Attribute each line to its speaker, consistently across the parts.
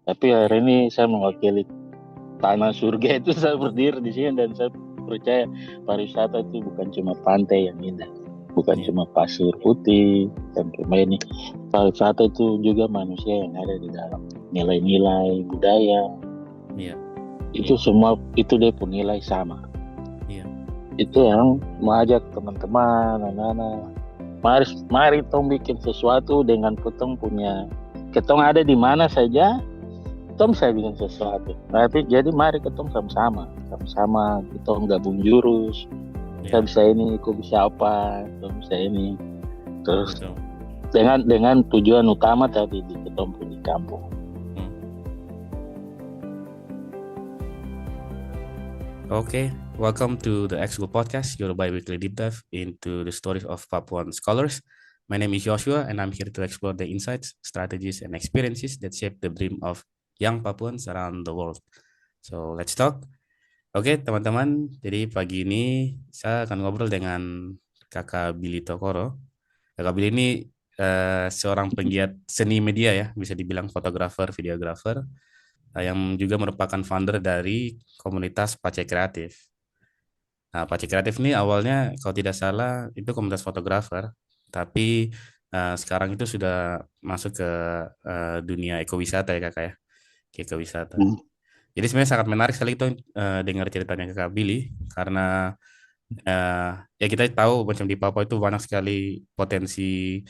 Speaker 1: Tapi hari ini saya mewakili tanah surga itu, saya berdiri di sini dan saya percaya pariwisata itu bukan cuma pantai yang indah, bukan
Speaker 2: Iya,
Speaker 1: cuma pasir putih dan kayak ini. Pariwisata itu juga manusia yang ada di dalam, nilai-nilai budaya
Speaker 2: iya,
Speaker 1: itu semua, itu dia punya nilai sama.
Speaker 2: iya,
Speaker 1: Itu yang mengajak teman-teman, anak-anak, mari tong bikin sesuatu dengan ketong punya, ketong ada di mana saja, ketong
Speaker 2: hmm,
Speaker 1: saya bikin sesuatu. Berarti jadi mari ketong sama-sama ketong gabung jurus. Saya
Speaker 2: iya,
Speaker 1: bisa ini, kau bisa apa, kau bisa ini. Terus
Speaker 2: betul.
Speaker 1: dengan tujuan utama tadi di ketong di kampung.
Speaker 2: Hmm. Okay, welcome to the X School Podcast, your bi-weekly deep dive into the stories of Papuan scholars. My name is Joshua, and I'm here to explore the insights, strategies, and experiences that shape the dream of young Papuans around the world. So let's talk. Oke, teman-teman. Jadi pagi ini saya akan ngobrol dengan Kakak Billy Tokoro. Kakak Billy ini seorang penggiat seni media ya, bisa dibilang fotografer, videografer, yang juga merupakan founder dari komunitas Pace Kreatif. Nah, Pace Kreatif ini awalnya kalau tidak salah itu komunitas fotografer, tapi sekarang itu sudah masuk ke dunia ekowisata ya kakak ya, ke ekowisata.
Speaker 1: Hmm.
Speaker 2: Jadi sebenarnya sangat menarik sekali itu dengar ceritanya kakak Billy karena eh, ya kita tahu macam di Papua itu banyak sekali potensi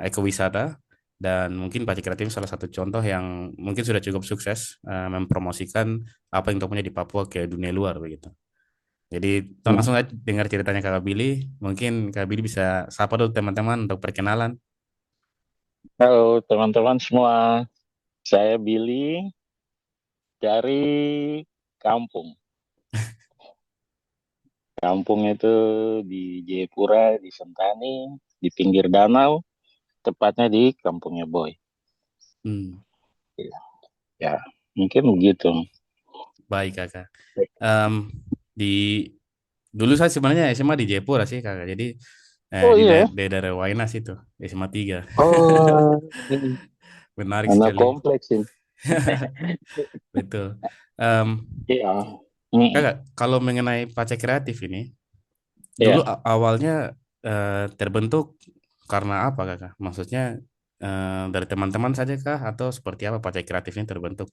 Speaker 2: ekowisata dan mungkin Pace Kreatif salah satu contoh yang mungkin sudah cukup sukses mempromosikan apa yang kita punya di Papua ke dunia luar begitu. Jadi
Speaker 1: Hmm.
Speaker 2: langsung aja dengar ceritanya Kak Billy. Mungkin Kak Billy bisa sapa dulu teman-teman untuk perkenalan.
Speaker 1: Halo teman-teman semua, saya Billy dari kampung. Kampung itu di Jayapura, di Sentani, di pinggir danau, tepatnya di kampungnya Boy.
Speaker 2: Hmm,
Speaker 1: Ya, mungkin begitu.
Speaker 2: baik Kakak. Em, di dulu saya sebenarnya SMA di Jayapura sih Kakak. Jadi
Speaker 1: Oh iya.
Speaker 2: di daerah Wainas itu SMA 3.
Speaker 1: Oh, ini
Speaker 2: Menarik
Speaker 1: anak
Speaker 2: sekali.
Speaker 1: kompleks ini.
Speaker 2: Betul. Em,
Speaker 1: Iya. Mm.
Speaker 2: Kakak, kalau mengenai Pace Kreatif ini, dulu
Speaker 1: Iya.
Speaker 2: awalnya terbentuk karena apa Kakak? Maksudnya dari teman-teman saja kah atau seperti apa Pace Kreatif ini terbentuk?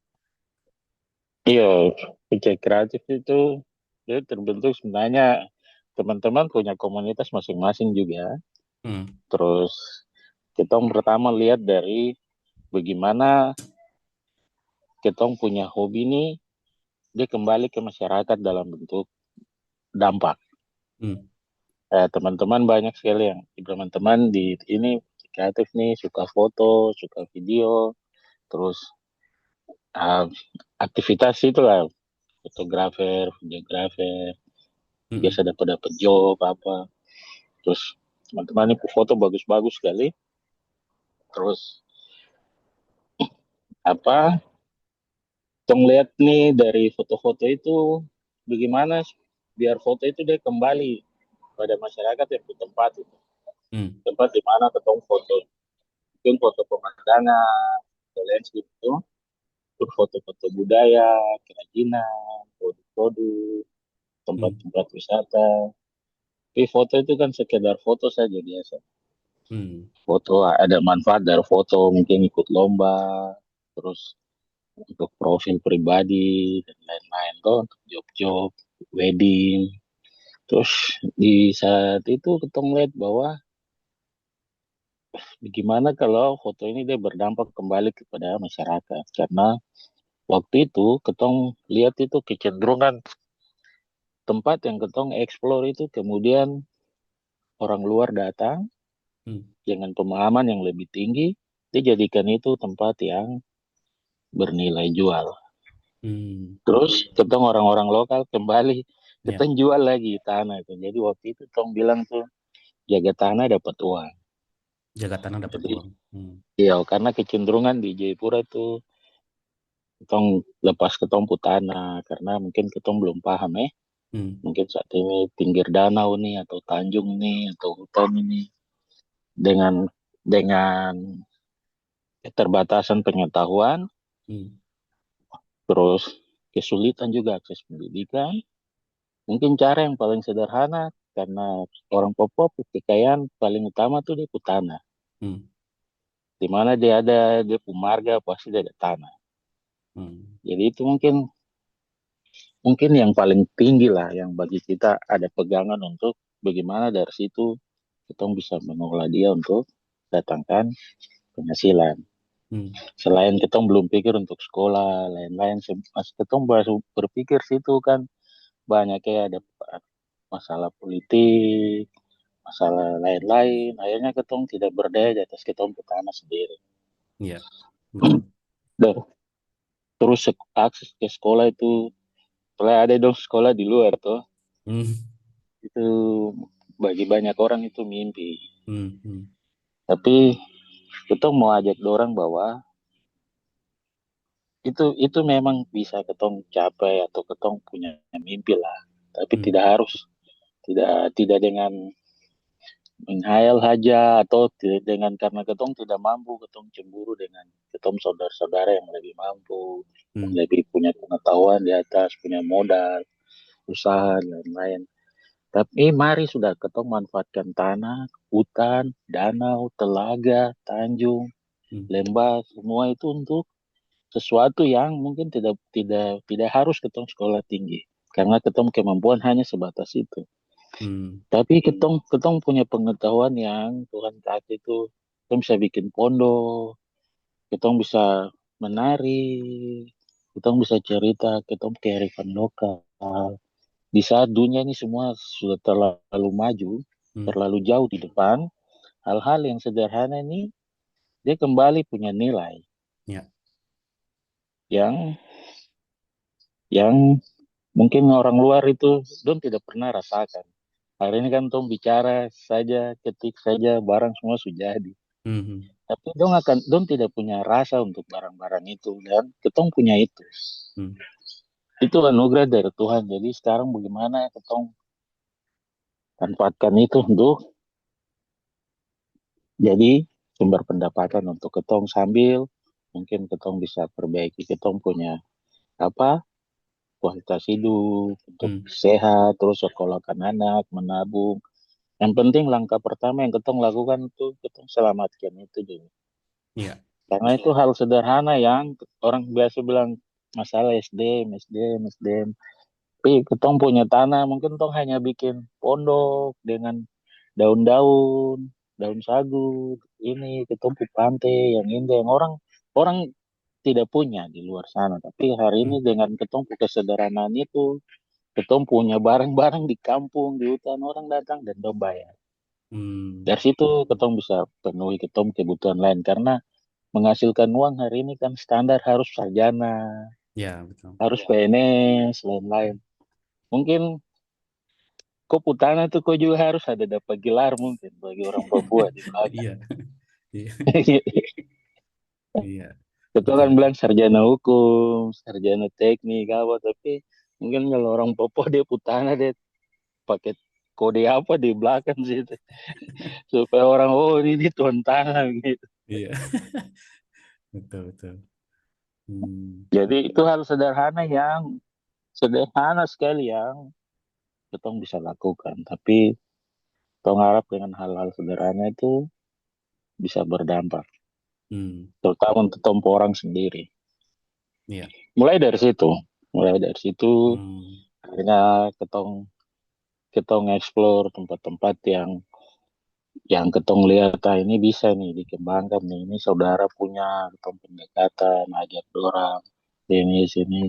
Speaker 1: Iya, kerja kreatif itu dia terbentuk sebenarnya teman-teman punya komunitas masing-masing juga.
Speaker 2: Hmm.
Speaker 1: Terus kita pertama lihat dari bagaimana kita punya hobi ini dia kembali ke masyarakat dalam bentuk dampak.
Speaker 2: Hmm.
Speaker 1: Teman-teman banyak sekali yang teman-teman di ini kreatif nih, suka foto, suka video, terus uh, aktivitas itu lah, fotografer, videografer,
Speaker 2: Hmm.
Speaker 1: biasa dapat dapat job apa. Terus teman-teman ini foto bagus-bagus sekali. Terus apa? Tong lihat nih dari foto-foto itu bagaimana biar foto itu dia kembali pada masyarakat yang di tempat itu.
Speaker 2: Hmm.
Speaker 1: Tempat di mana ketemu foto, mungkin foto pemandangan, foto landscape itu, terus foto-foto budaya, kerajinan, produk-produk,
Speaker 2: Hmm.
Speaker 1: tempat-tempat wisata. Tapi foto itu kan sekedar foto saja biasa.
Speaker 2: Hmm.
Speaker 1: Foto ada manfaat dari foto, mungkin ikut lomba, terus untuk profil pribadi dan lain-lain tuh, untuk job-job, wedding. Terus di saat itu kita melihat bahwa bagaimana kalau foto ini dia berdampak kembali kepada masyarakat, karena waktu itu ketong lihat itu kecenderungan tempat yang ketong explore itu kemudian orang luar datang
Speaker 2: Hmm.
Speaker 1: dengan pemahaman yang lebih tinggi, dia jadikan itu tempat yang bernilai jual.
Speaker 2: Hmm.
Speaker 1: Terus ketong orang-orang lokal kembali
Speaker 2: Ya,
Speaker 1: ketong jual lagi tanah itu. Jadi waktu itu tong bilang tuh jaga tanah dapat uang.
Speaker 2: jaga tanah dapat
Speaker 1: Jadi
Speaker 2: uang. Hmm.
Speaker 1: iya, karena kecenderungan di Jayapura itu ketong lepas ketong pu tanah karena mungkin ketong belum paham
Speaker 2: Hmm.
Speaker 1: mungkin saat ini pinggir danau nih atau tanjung nih atau hutan ini dengan keterbatasan pengetahuan
Speaker 2: Hmm.
Speaker 1: Terus kesulitan juga akses pendidikan. Mungkin cara yang paling sederhana karena orang Papua kekayaan paling utama tuh dia punya tanah.
Speaker 2: Hmm.
Speaker 1: Di mana dia ada dia punya marga pasti dia ada tanah.
Speaker 2: Hmm.
Speaker 1: Jadi itu mungkin mungkin yang paling tinggi lah yang bagi kita ada pegangan untuk bagaimana dari situ kita bisa mengolah dia untuk datangkan penghasilan.
Speaker 2: Hmm.
Speaker 1: Selain kita belum pikir untuk sekolah, lain-lain, pas kita baru berpikir situ kan banyak kayak ada masalah politik, masalah lain-lain. Akhirnya kita tidak berdaya di atas kita punya tanah sendiri.
Speaker 2: Iya, betul.
Speaker 1: Dan terus akses ke sekolah itu, setelah ada dong sekolah di luar tuh,
Speaker 2: Hmm.
Speaker 1: itu bagi banyak orang itu mimpi.
Speaker 2: Hmm. Hmm.
Speaker 1: Tapi kita mau ajak orang bahwa itu memang bisa ketong capai atau ketong punya mimpi lah. Tapi
Speaker 2: Hmm.
Speaker 1: tidak harus tidak tidak dengan menghayal saja atau dengan karena ketong tidak mampu ketong cemburu dengan ketong saudara-saudara yang lebih mampu, yang
Speaker 2: Hmm.
Speaker 1: lebih punya pengetahuan di atas, punya modal, usaha dan lain-lain. Tapi mari sudah ketong manfaatkan tanah, hutan, danau, telaga, tanjung,
Speaker 2: Hmm.
Speaker 1: lembah, semua itu untuk sesuatu yang mungkin tidak harus ketong sekolah tinggi. Karena ketong kemampuan hanya sebatas itu.
Speaker 2: Hmm.
Speaker 1: Tapi ketong ketong punya pengetahuan yang Tuhan kasih itu, ketong bisa bikin pondok, ketong bisa menari, ketong bisa cerita, ketong kearifan lokal. Di saat dunia ini semua sudah terlalu maju,
Speaker 2: Hmm.
Speaker 1: terlalu jauh di depan, hal-hal yang sederhana ini dia kembali punya nilai
Speaker 2: Ya.
Speaker 1: yang yang mungkin orang luar itu dong tidak pernah rasakan. Hari ini kan dong bicara saja, ketik saja, barang semua sudah jadi.
Speaker 2: Hmm. Hmm.
Speaker 1: Tapi dong tidak punya rasa untuk barang-barang itu dan ketong punya itu.
Speaker 2: Hmm.
Speaker 1: Itu anugerah dari Tuhan. Jadi sekarang bagaimana ketong manfaatkan itu untuk jadi sumber pendapatan untuk ketong sambil mungkin ketong bisa perbaiki ketong punya apa kualitas hidup untuk
Speaker 2: Hmm.
Speaker 1: sehat terus sekolahkan anak menabung. Yang penting langkah pertama yang ketong lakukan itu ketong selamatkan itu dulu.
Speaker 2: Iya.
Speaker 1: Karena itu hal sederhana yang orang biasa bilang masalah SDM, SDM, SDM. Tapi ketong punya tanah, mungkin tong hanya bikin pondok dengan daun-daun, daun sagu, ini ketong pu pantai yang indah, yang orang orang tidak punya di luar sana. Tapi hari
Speaker 2: Hmm.
Speaker 1: ini dengan ketong pu kesederhanaan itu, ketong punya barang-barang di kampung, di hutan, orang datang dan dong bayar.
Speaker 2: Hmm.
Speaker 1: Dari situ ketong bisa penuhi ketong kebutuhan lain karena menghasilkan uang hari ini kan standar harus sarjana,
Speaker 2: Ya, betul.
Speaker 1: harus PNS, lain-lain. Mungkin kok putana tuh kok juga harus ada dapat gelar mungkin bagi orang Papua di belakang.
Speaker 2: Iya. Iya. Iya.
Speaker 1: Kita
Speaker 2: Betul,
Speaker 1: kan
Speaker 2: betul.
Speaker 1: bilang sarjana hukum, sarjana teknik apa, tapi mungkin kalau orang Papua dia putana dia pakai kode apa di belakang situ supaya orang oh ini tuan tanah gitu.
Speaker 2: Iya. Betul, betul. Hmm.
Speaker 1: Jadi itu hal sederhana yang sederhana sekali yang kita bisa lakukan, tapi kita harap dengan hal-hal sederhana itu bisa berdampak,
Speaker 2: Hmm.
Speaker 1: terutama untuk tempo orang sendiri.
Speaker 2: Iya.
Speaker 1: Mulai dari situ, mulai dari situ,
Speaker 2: Hmm.
Speaker 1: akhirnya ketong ketong explore tempat-tempat yang ketong lihat ah, ini bisa nih dikembangkan nih. Ini saudara punya ketong pendekatan, ajak orang sini sini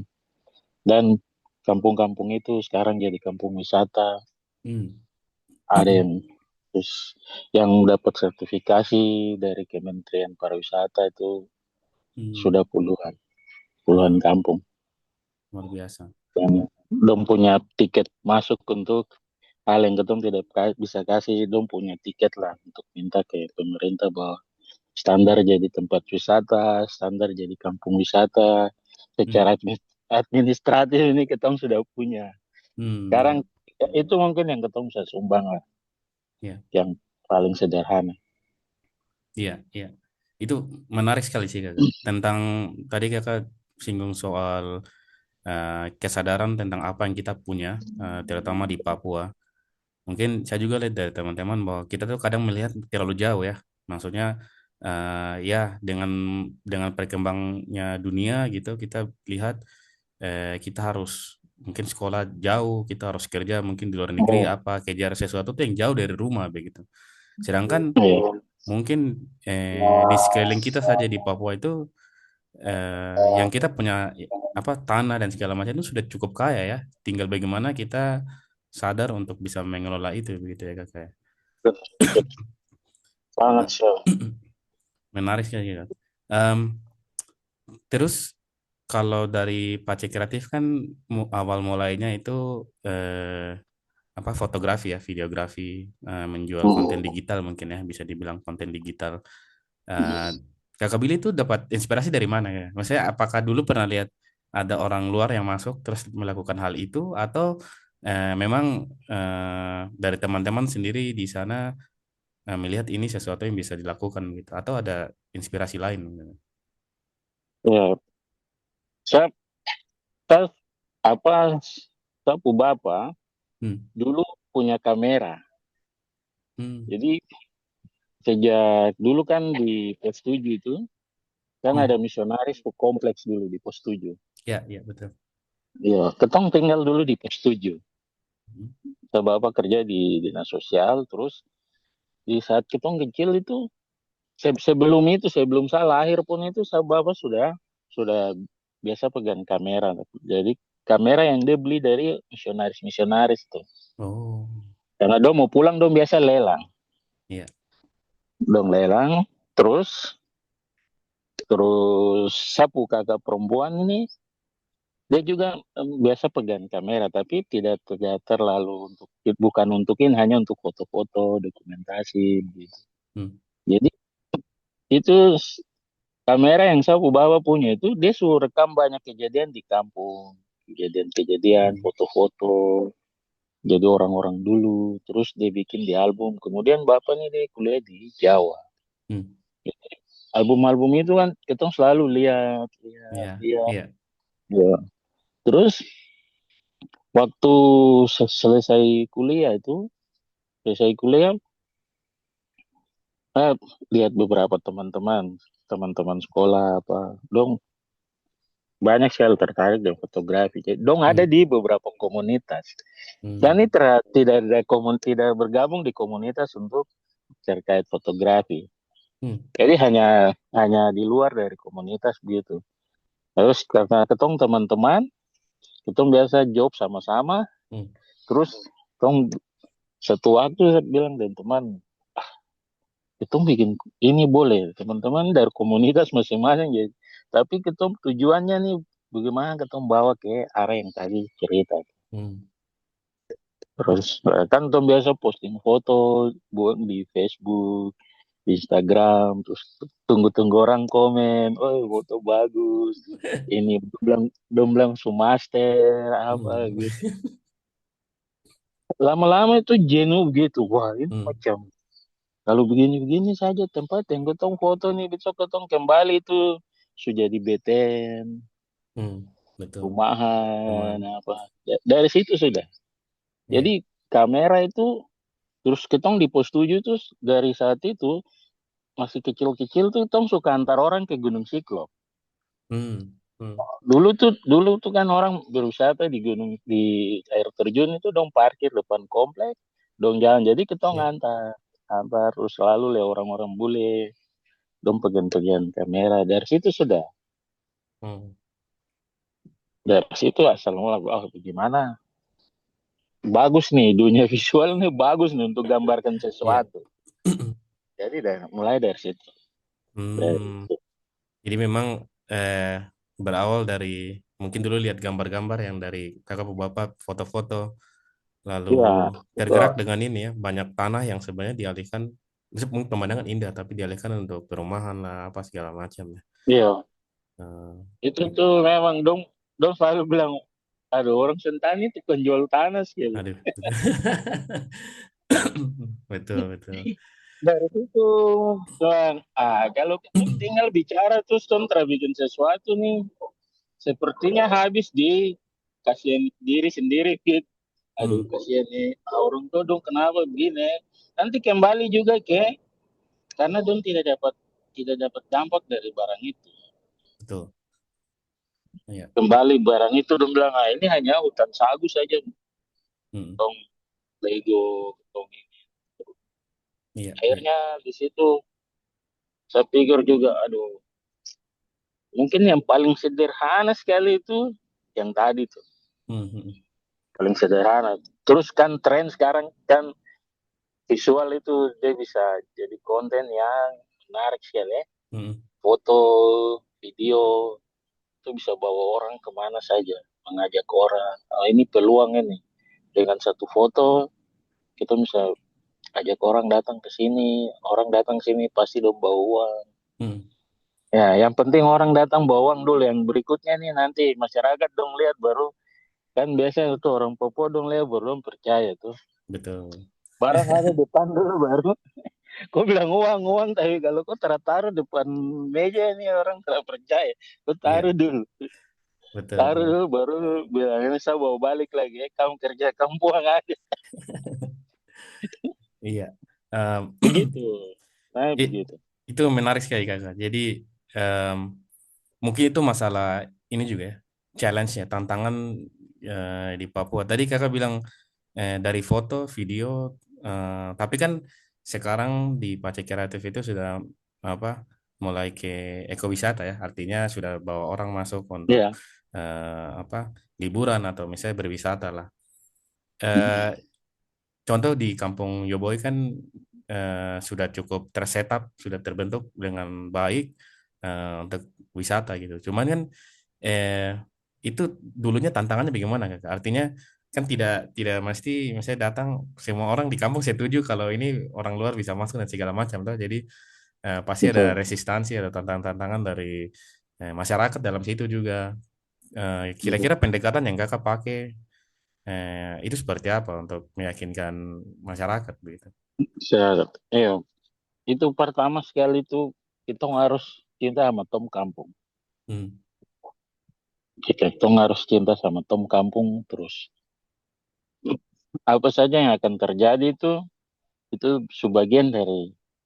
Speaker 1: dan kampung-kampung itu sekarang jadi kampung wisata.
Speaker 2: Hmm.
Speaker 1: Ada yang terus yang dapat sertifikasi dari Kementerian Pariwisata itu
Speaker 2: Hmm.
Speaker 1: sudah puluhan puluhan
Speaker 2: Wah,
Speaker 1: kampung
Speaker 2: luar biasa.
Speaker 1: yang belum punya tiket masuk untuk hal yang ketong tidak bisa kasih dong punya tiket lah untuk minta ke pemerintah bahwa standar jadi tempat wisata standar jadi kampung wisata
Speaker 2: Hmm.
Speaker 1: secara administratif ini ketong sudah punya
Speaker 2: Hmm.
Speaker 1: sekarang
Speaker 2: Ya.
Speaker 1: ya, itu mungkin yang ketong bisa sumbang lah
Speaker 2: Ya.
Speaker 1: yang paling sederhana.
Speaker 2: Iya. Iya. Itu menarik sekali sih kakak. Tentang tadi kakak singgung soal kesadaran tentang apa yang kita punya, terutama di Papua. Mungkin saya juga lihat dari teman-teman bahwa kita tuh kadang melihat terlalu jauh ya. Maksudnya ya dengan perkembangnya dunia gitu, kita lihat kita harus mungkin sekolah jauh, kita harus kerja mungkin di luar negeri
Speaker 1: Oh,
Speaker 2: apa, kejar sesuatu tuh yang jauh dari rumah begitu. Sedangkan
Speaker 1: iya.
Speaker 2: mungkin di sekeliling kita saja di Papua itu yang kita punya apa tanah dan segala macam itu sudah cukup kaya ya. Tinggal bagaimana kita sadar untuk bisa mengelola itu begitu ya kakak. Ya.
Speaker 1: Betul. Sangat
Speaker 2: Nah,
Speaker 1: sih.
Speaker 2: menarik sekali kan. Em, terus kalau dari Pace Kreatif kan awal mulainya itu eh, apa fotografi ya, videografi, menjual konten
Speaker 1: Hmm.
Speaker 2: digital mungkin ya bisa dibilang konten digital. Eh, Kakak Billy itu dapat inspirasi dari mana ya? Maksudnya apakah dulu pernah lihat ada orang luar yang masuk terus melakukan hal itu atau memang dari teman-teman sendiri di sana melihat ini sesuatu yang bisa dilakukan gitu atau ada inspirasi lain? Gitu?
Speaker 1: Ya, saya, saya apa saya pu bapak
Speaker 2: Hmm.
Speaker 1: dulu punya kamera.
Speaker 2: Hmm.
Speaker 1: Jadi sejak dulu kan di pos 7 itu kan
Speaker 2: Hmm.
Speaker 1: ada misionaris ke kompleks dulu di pos 7.
Speaker 2: Ya, ya betul.
Speaker 1: Iya, ketong tinggal dulu di pos 7.
Speaker 2: Hmm.
Speaker 1: Saya bapak kerja di dinas sosial, terus di saat ketong kecil itu sebelum itu sebelum saya lahir pun itu saya bapak sudah biasa pegang kamera. Jadi kamera yang dia beli dari misionaris-misionaris tuh.
Speaker 2: Oh,
Speaker 1: Karena dong mau pulang dong biasa lelang.
Speaker 2: iya.
Speaker 1: Dong lelang, terus terus sapu kakak perempuan ini dia juga biasa pegang kamera tapi tidak terlalu untuk bukan untukin hanya untuk foto-foto dokumentasi gitu.
Speaker 2: Hmm.
Speaker 1: Jadi itu kamera yang sapu bawa punya itu dia suruh rekam banyak kejadian di kampung, kejadian-kejadian,
Speaker 2: Hmm.
Speaker 1: foto-foto, jadi orang-orang dulu, terus dia bikin di album. Kemudian bapak nih dia kuliah di Jawa.
Speaker 2: Hmm.
Speaker 1: Album-album itu kan kita selalu lihat, lihat,
Speaker 2: Iya,
Speaker 1: lihat.
Speaker 2: iya.
Speaker 1: Ya. Terus waktu selesai kuliah itu, selesai kuliah, saya lihat beberapa teman-teman sekolah apa, dong banyak sekali tertarik dengan fotografi. Jadi, dong ada
Speaker 2: Hmm.
Speaker 1: di beberapa komunitas. Dan ini
Speaker 2: Hmm.
Speaker 1: tidak ada tidak bergabung di komunitas untuk terkait fotografi.
Speaker 2: Hmm.
Speaker 1: Jadi hanya hanya di luar dari komunitas begitu. Terus karena ketong teman-teman, ketong biasa job sama-sama.
Speaker 2: Hmm.
Speaker 1: Terus ketong satu waktu saya bilang dan teman, ketong bikin ini boleh teman-teman dari komunitas masing-masing jadi. Tapi ketong tujuannya nih bagaimana ketong bawa ke arah yang tadi cerita.
Speaker 2: Hmm.
Speaker 1: Terus kan ketong biasa posting foto buat di Facebook, di Instagram, terus tunggu-tunggu orang komen, oh foto bagus, ini belum belum sumaster apa
Speaker 2: Hmm.
Speaker 1: gitu. Lama-lama itu jenuh gitu, wah ini
Speaker 2: Hmm.
Speaker 1: macam kalau begini-begini saja tempat yang ketong foto nih besok ketong kembali itu sudah di beten,
Speaker 2: Hmm. Betul.
Speaker 1: rumahan
Speaker 2: Lumayan.
Speaker 1: apa. Dari situ sudah.
Speaker 2: Iya.
Speaker 1: Jadi kamera itu terus ketong di pos 7 terus dari saat itu masih kecil-kecil tuh tong suka antar orang ke Gunung Siklop.
Speaker 2: Hmm. Hmm.
Speaker 1: Dulu tuh kan orang berwisata di gunung di air terjun itu dong parkir depan komplek, dong jalan. Jadi kita
Speaker 2: Iya.
Speaker 1: ngantar, antar terus selalu le orang-orang bule, dong pegang-pegang kamera. Dari situ sudah,
Speaker 2: Hmm.
Speaker 1: dari situ asal mula, oh bagaimana? Bagus nih dunia visual nih bagus nih untuk gambarkan
Speaker 2: Iya.
Speaker 1: sesuatu. Jadi mulai dari situ. Dari
Speaker 2: Hmm.
Speaker 1: situ.
Speaker 2: Jadi memang berawal dari mungkin dulu lihat gambar-gambar yang dari kakak bapak foto-foto, lalu
Speaker 1: Iya,
Speaker 2: tergerak
Speaker 1: betul.
Speaker 2: dengan ini ya banyak tanah yang sebenarnya dialihkan, mungkin pemandangan indah tapi dialihkan untuk perumahan lah apa segala macam ya.
Speaker 1: Iya,
Speaker 2: Eh,
Speaker 1: itu tuh memang dong dong selalu bilang, ada orang Sentani itu penjual tanah sih.
Speaker 2: aduh. Betul, betul.
Speaker 1: Dari situ, Tuan. Kalau ketong tinggal bicara terus tong bikin sesuatu nih, sepertinya habis di kasihan diri sendiri, Fit. Aduh,
Speaker 2: Hmm,
Speaker 1: kasihan nih. Orang tuh dong kenapa begini? Nanti kembali juga ke, karena dong tidak dapat dampak dari barang itu.
Speaker 2: betul. Iya.
Speaker 1: Kembali barang itu dong bilang, ini hanya hutan sagu saja.
Speaker 2: Hmm,
Speaker 1: Tong Lego, tong ini.
Speaker 2: iya, iya.
Speaker 1: Akhirnya di situ saya pikir juga, aduh, mungkin yang paling sederhana sekali itu yang tadi tuh,
Speaker 2: Hmm, hmm,
Speaker 1: paling sederhana. Terus kan tren sekarang kan visual itu dia bisa jadi konten yang menarik sekali ya.
Speaker 2: hmm,
Speaker 1: Foto, video itu bisa bawa orang kemana saja, mengajak orang. Ini peluang ini. Dengan satu foto kita bisa ajak orang datang ke sini, orang datang ke sini pasti udah bawa uang.
Speaker 2: hmm.
Speaker 1: Ya, yang penting orang datang bawa uang dulu. Yang berikutnya nih nanti masyarakat dong lihat baru. Kan biasanya tuh orang Papua dong lihat baru dong percaya tuh.
Speaker 2: Betul.
Speaker 1: Barang ada depan dulu baru. Kau bilang uang, uang. Tapi kalau kau taruh depan meja ini orang tidak percaya. Kau
Speaker 2: Iya,
Speaker 1: taruh dulu.
Speaker 2: betul,
Speaker 1: Taruh
Speaker 2: betul.
Speaker 1: dulu baru bilang ini saya bawa balik lagi. Kamu kerja, kamu buang aja.
Speaker 2: Iya. Em,
Speaker 1: Begitu. Nah,
Speaker 2: i-
Speaker 1: begitu.
Speaker 2: itu menarik sekali kakak. Jadi em, mungkin itu masalah ini juga ya, challenge ya, tantangan di Papua. Tadi kakak bilang dari foto, video, tapi kan sekarang di Pace Kreatif itu sudah apa, mulai ke ekowisata ya, artinya sudah bawa orang masuk untuk
Speaker 1: Ya.
Speaker 2: apa, liburan atau misalnya berwisata lah. Eh, Contoh di Kampung Yoboi kan sudah cukup tersetup, sudah terbentuk dengan baik untuk wisata gitu. Cuman kan eh, itu dulunya tantangannya bagaimana Kak? Artinya kan tidak tidak mesti misalnya datang semua orang di kampung setuju kalau ini orang luar bisa masuk dan segala macam tuh. Jadi pasti ada
Speaker 1: Betul.
Speaker 2: resistansi, ada tantangan-tantangan dari masyarakat dalam situ juga.
Speaker 1: Betul.
Speaker 2: Kira-kira pendekatan yang kakak pakai itu seperti apa untuk meyakinkan masyarakat begitu?
Speaker 1: Siap. Itu pertama sekali itu kita harus cinta sama Tom Kampung.
Speaker 2: Hmm,
Speaker 1: Kita harus cinta sama Tom Kampung terus. Apa saja yang akan terjadi itu sebagian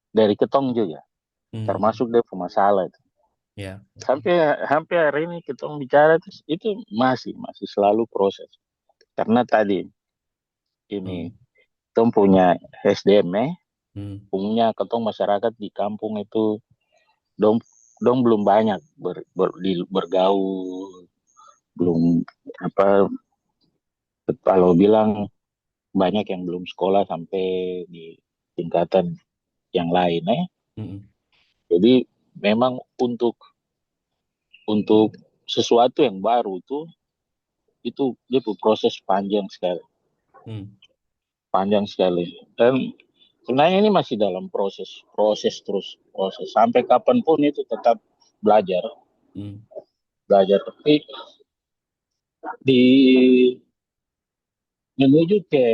Speaker 1: dari ketong juga,
Speaker 2: hmm,
Speaker 1: termasuk dia pemasalah itu.
Speaker 2: ya,
Speaker 1: Sampai hampir hari ini ketong bicara itu masih selalu proses. Karena tadi ini
Speaker 2: hmm,
Speaker 1: ketong punya SDM,
Speaker 2: hmm,
Speaker 1: punya ketong masyarakat di kampung itu dong dong belum banyak bergaul, belum apa, kalau bilang banyak yang belum sekolah sampai di tingkatan yang lain.
Speaker 2: hmm,
Speaker 1: Jadi memang untuk sesuatu yang baru itu dia proses
Speaker 2: hmm,
Speaker 1: panjang sekali. Dan sebenarnya ini masih dalam proses proses terus proses sampai kapanpun itu tetap belajar
Speaker 2: hmm,
Speaker 1: belajar tapi di menuju ke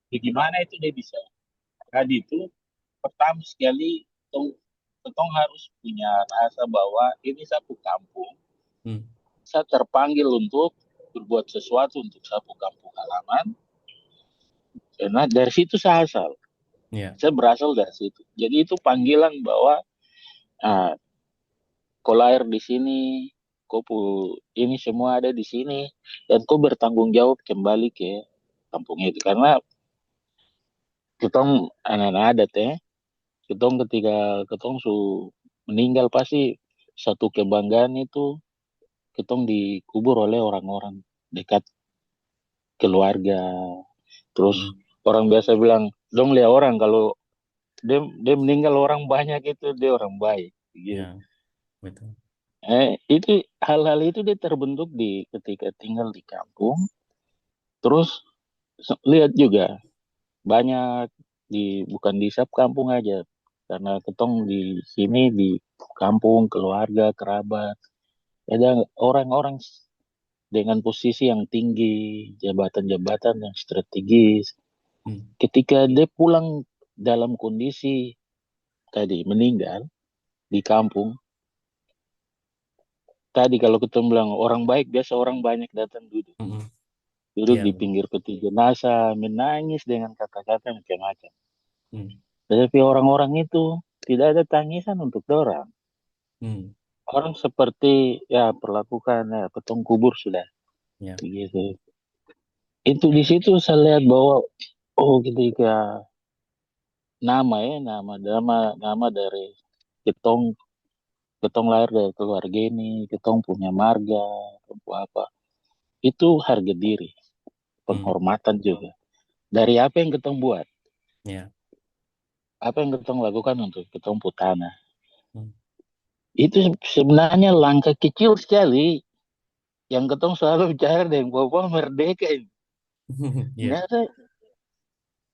Speaker 1: bagaimana itu dia bisa. Tadi itu pertama sekali tong harus punya rasa bahwa ini satu kampung,
Speaker 2: hmm,
Speaker 1: saya terpanggil untuk berbuat sesuatu untuk satu kampung halaman. Karena dari situ
Speaker 2: ya,
Speaker 1: saya berasal dari situ. Jadi itu panggilan bahwa ah, kau lahir di sini, ini semua ada di sini, dan kau bertanggung jawab kembali ke kampung itu. Karena kita anak-anak adat ya, kita ketika kita su meninggal pasti satu kebanggaan itu kita dikubur oleh orang-orang dekat keluarga. Terus
Speaker 2: hmm,
Speaker 1: orang biasa bilang, dong lihat orang kalau dia meninggal orang banyak itu dia orang baik. Gitu.
Speaker 2: ya, betul.
Speaker 1: Itu hal-hal itu dia terbentuk di ketika tinggal di kampung. Terus lihat juga banyak bukan di sub kampung aja, karena ketong di sini di kampung keluarga kerabat ada orang-orang dengan posisi yang tinggi, jabatan-jabatan yang strategis.
Speaker 2: Hmm,
Speaker 1: Ketika dia pulang dalam kondisi tadi meninggal di kampung. Tadi kalau kita bilang orang baik, biasa orang banyak datang duduk. Duduk
Speaker 2: Iya.
Speaker 1: di pinggir peti jenazah, menangis dengan kata-kata macam-macam.
Speaker 2: Hmm.
Speaker 1: Tetapi orang-orang itu tidak ada tangisan untuk dorang.
Speaker 2: Hmm.
Speaker 1: Orang seperti ya perlakukan ya petong kubur sudah
Speaker 2: Ya.
Speaker 1: begitu. Itu di situ saya lihat bahwa oh ketika nama dari ketong ketong lahir dari keluarga ini, ketong punya marga, apa itu harga diri,
Speaker 2: Hmm.
Speaker 1: penghormatan juga. Dari apa yang ketong buat,
Speaker 2: Ya.
Speaker 1: apa yang ketong lakukan untuk ketong tanah.
Speaker 2: Hmm.
Speaker 1: Itu sebenarnya langkah kecil sekali yang ketong selalu bicara dengan Papua merdeka ini.
Speaker 2: Ya.
Speaker 1: Ternyata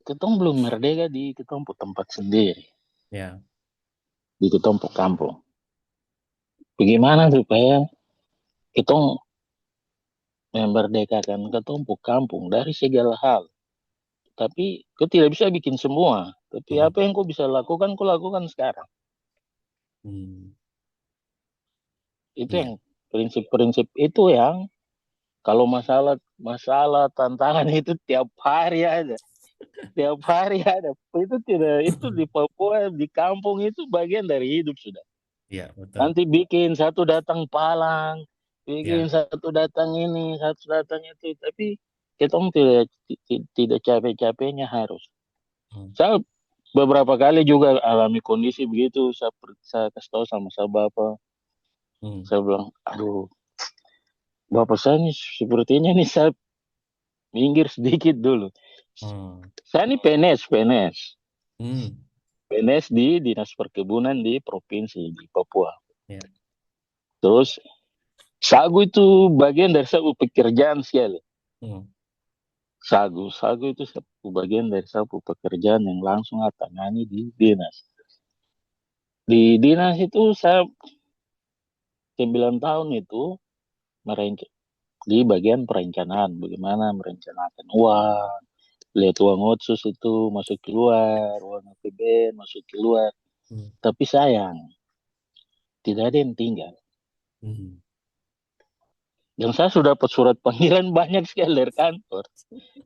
Speaker 1: ketong belum merdeka di ketong tempat sendiri,
Speaker 2: Ya.
Speaker 1: di ketong kampung. Bagaimana supaya ketong memerdekakan ketong kampung dari segala hal. Tapi kau tidak bisa bikin semua. Tapi
Speaker 2: Hmm.
Speaker 1: apa yang kau bisa lakukan, kau lakukan sekarang.
Speaker 2: Hmm.
Speaker 1: Itu
Speaker 2: Ya.
Speaker 1: yang prinsip-prinsip itu yang kalau masalah masalah tantangan itu tiap hari ada. Tiap hari ada. Itu tidak itu di Papua di kampung itu bagian dari hidup sudah.
Speaker 2: Ya, betul.
Speaker 1: Nanti bikin satu datang palang, bikin
Speaker 2: Ya.
Speaker 1: satu datang ini, satu datang itu. Tapi kita tidak capek-capeknya harus.
Speaker 2: Hmm.
Speaker 1: Saya beberapa kali juga alami kondisi begitu. Saya kasih tahu sama saya bapak.
Speaker 2: Hmm.
Speaker 1: Saya bilang, aduh, bapak saya ini sepertinya nih saya minggir sedikit dulu.
Speaker 2: Hmm.
Speaker 1: Saya ini PNS.
Speaker 2: Hmm.
Speaker 1: PNS di Dinas Perkebunan di Provinsi di Papua.
Speaker 2: Ya.
Speaker 1: Terus sagu itu bagian dari satu pekerjaan sekali.
Speaker 2: Hmm.
Speaker 1: Sagu itu satu bagian dari satu pekerjaan yang langsung saya tangani di dinas. Di dinas itu saya 9 tahun itu di bagian perencanaan, bagaimana merencanakan uang, lihat uang otsus itu masuk keluar, uang APBN masuk keluar.
Speaker 2: Hmm.
Speaker 1: Tapi sayang, tidak ada yang tinggal.
Speaker 2: Hmm.
Speaker 1: Dan saya sudah dapat surat panggilan banyak sekali dari kantor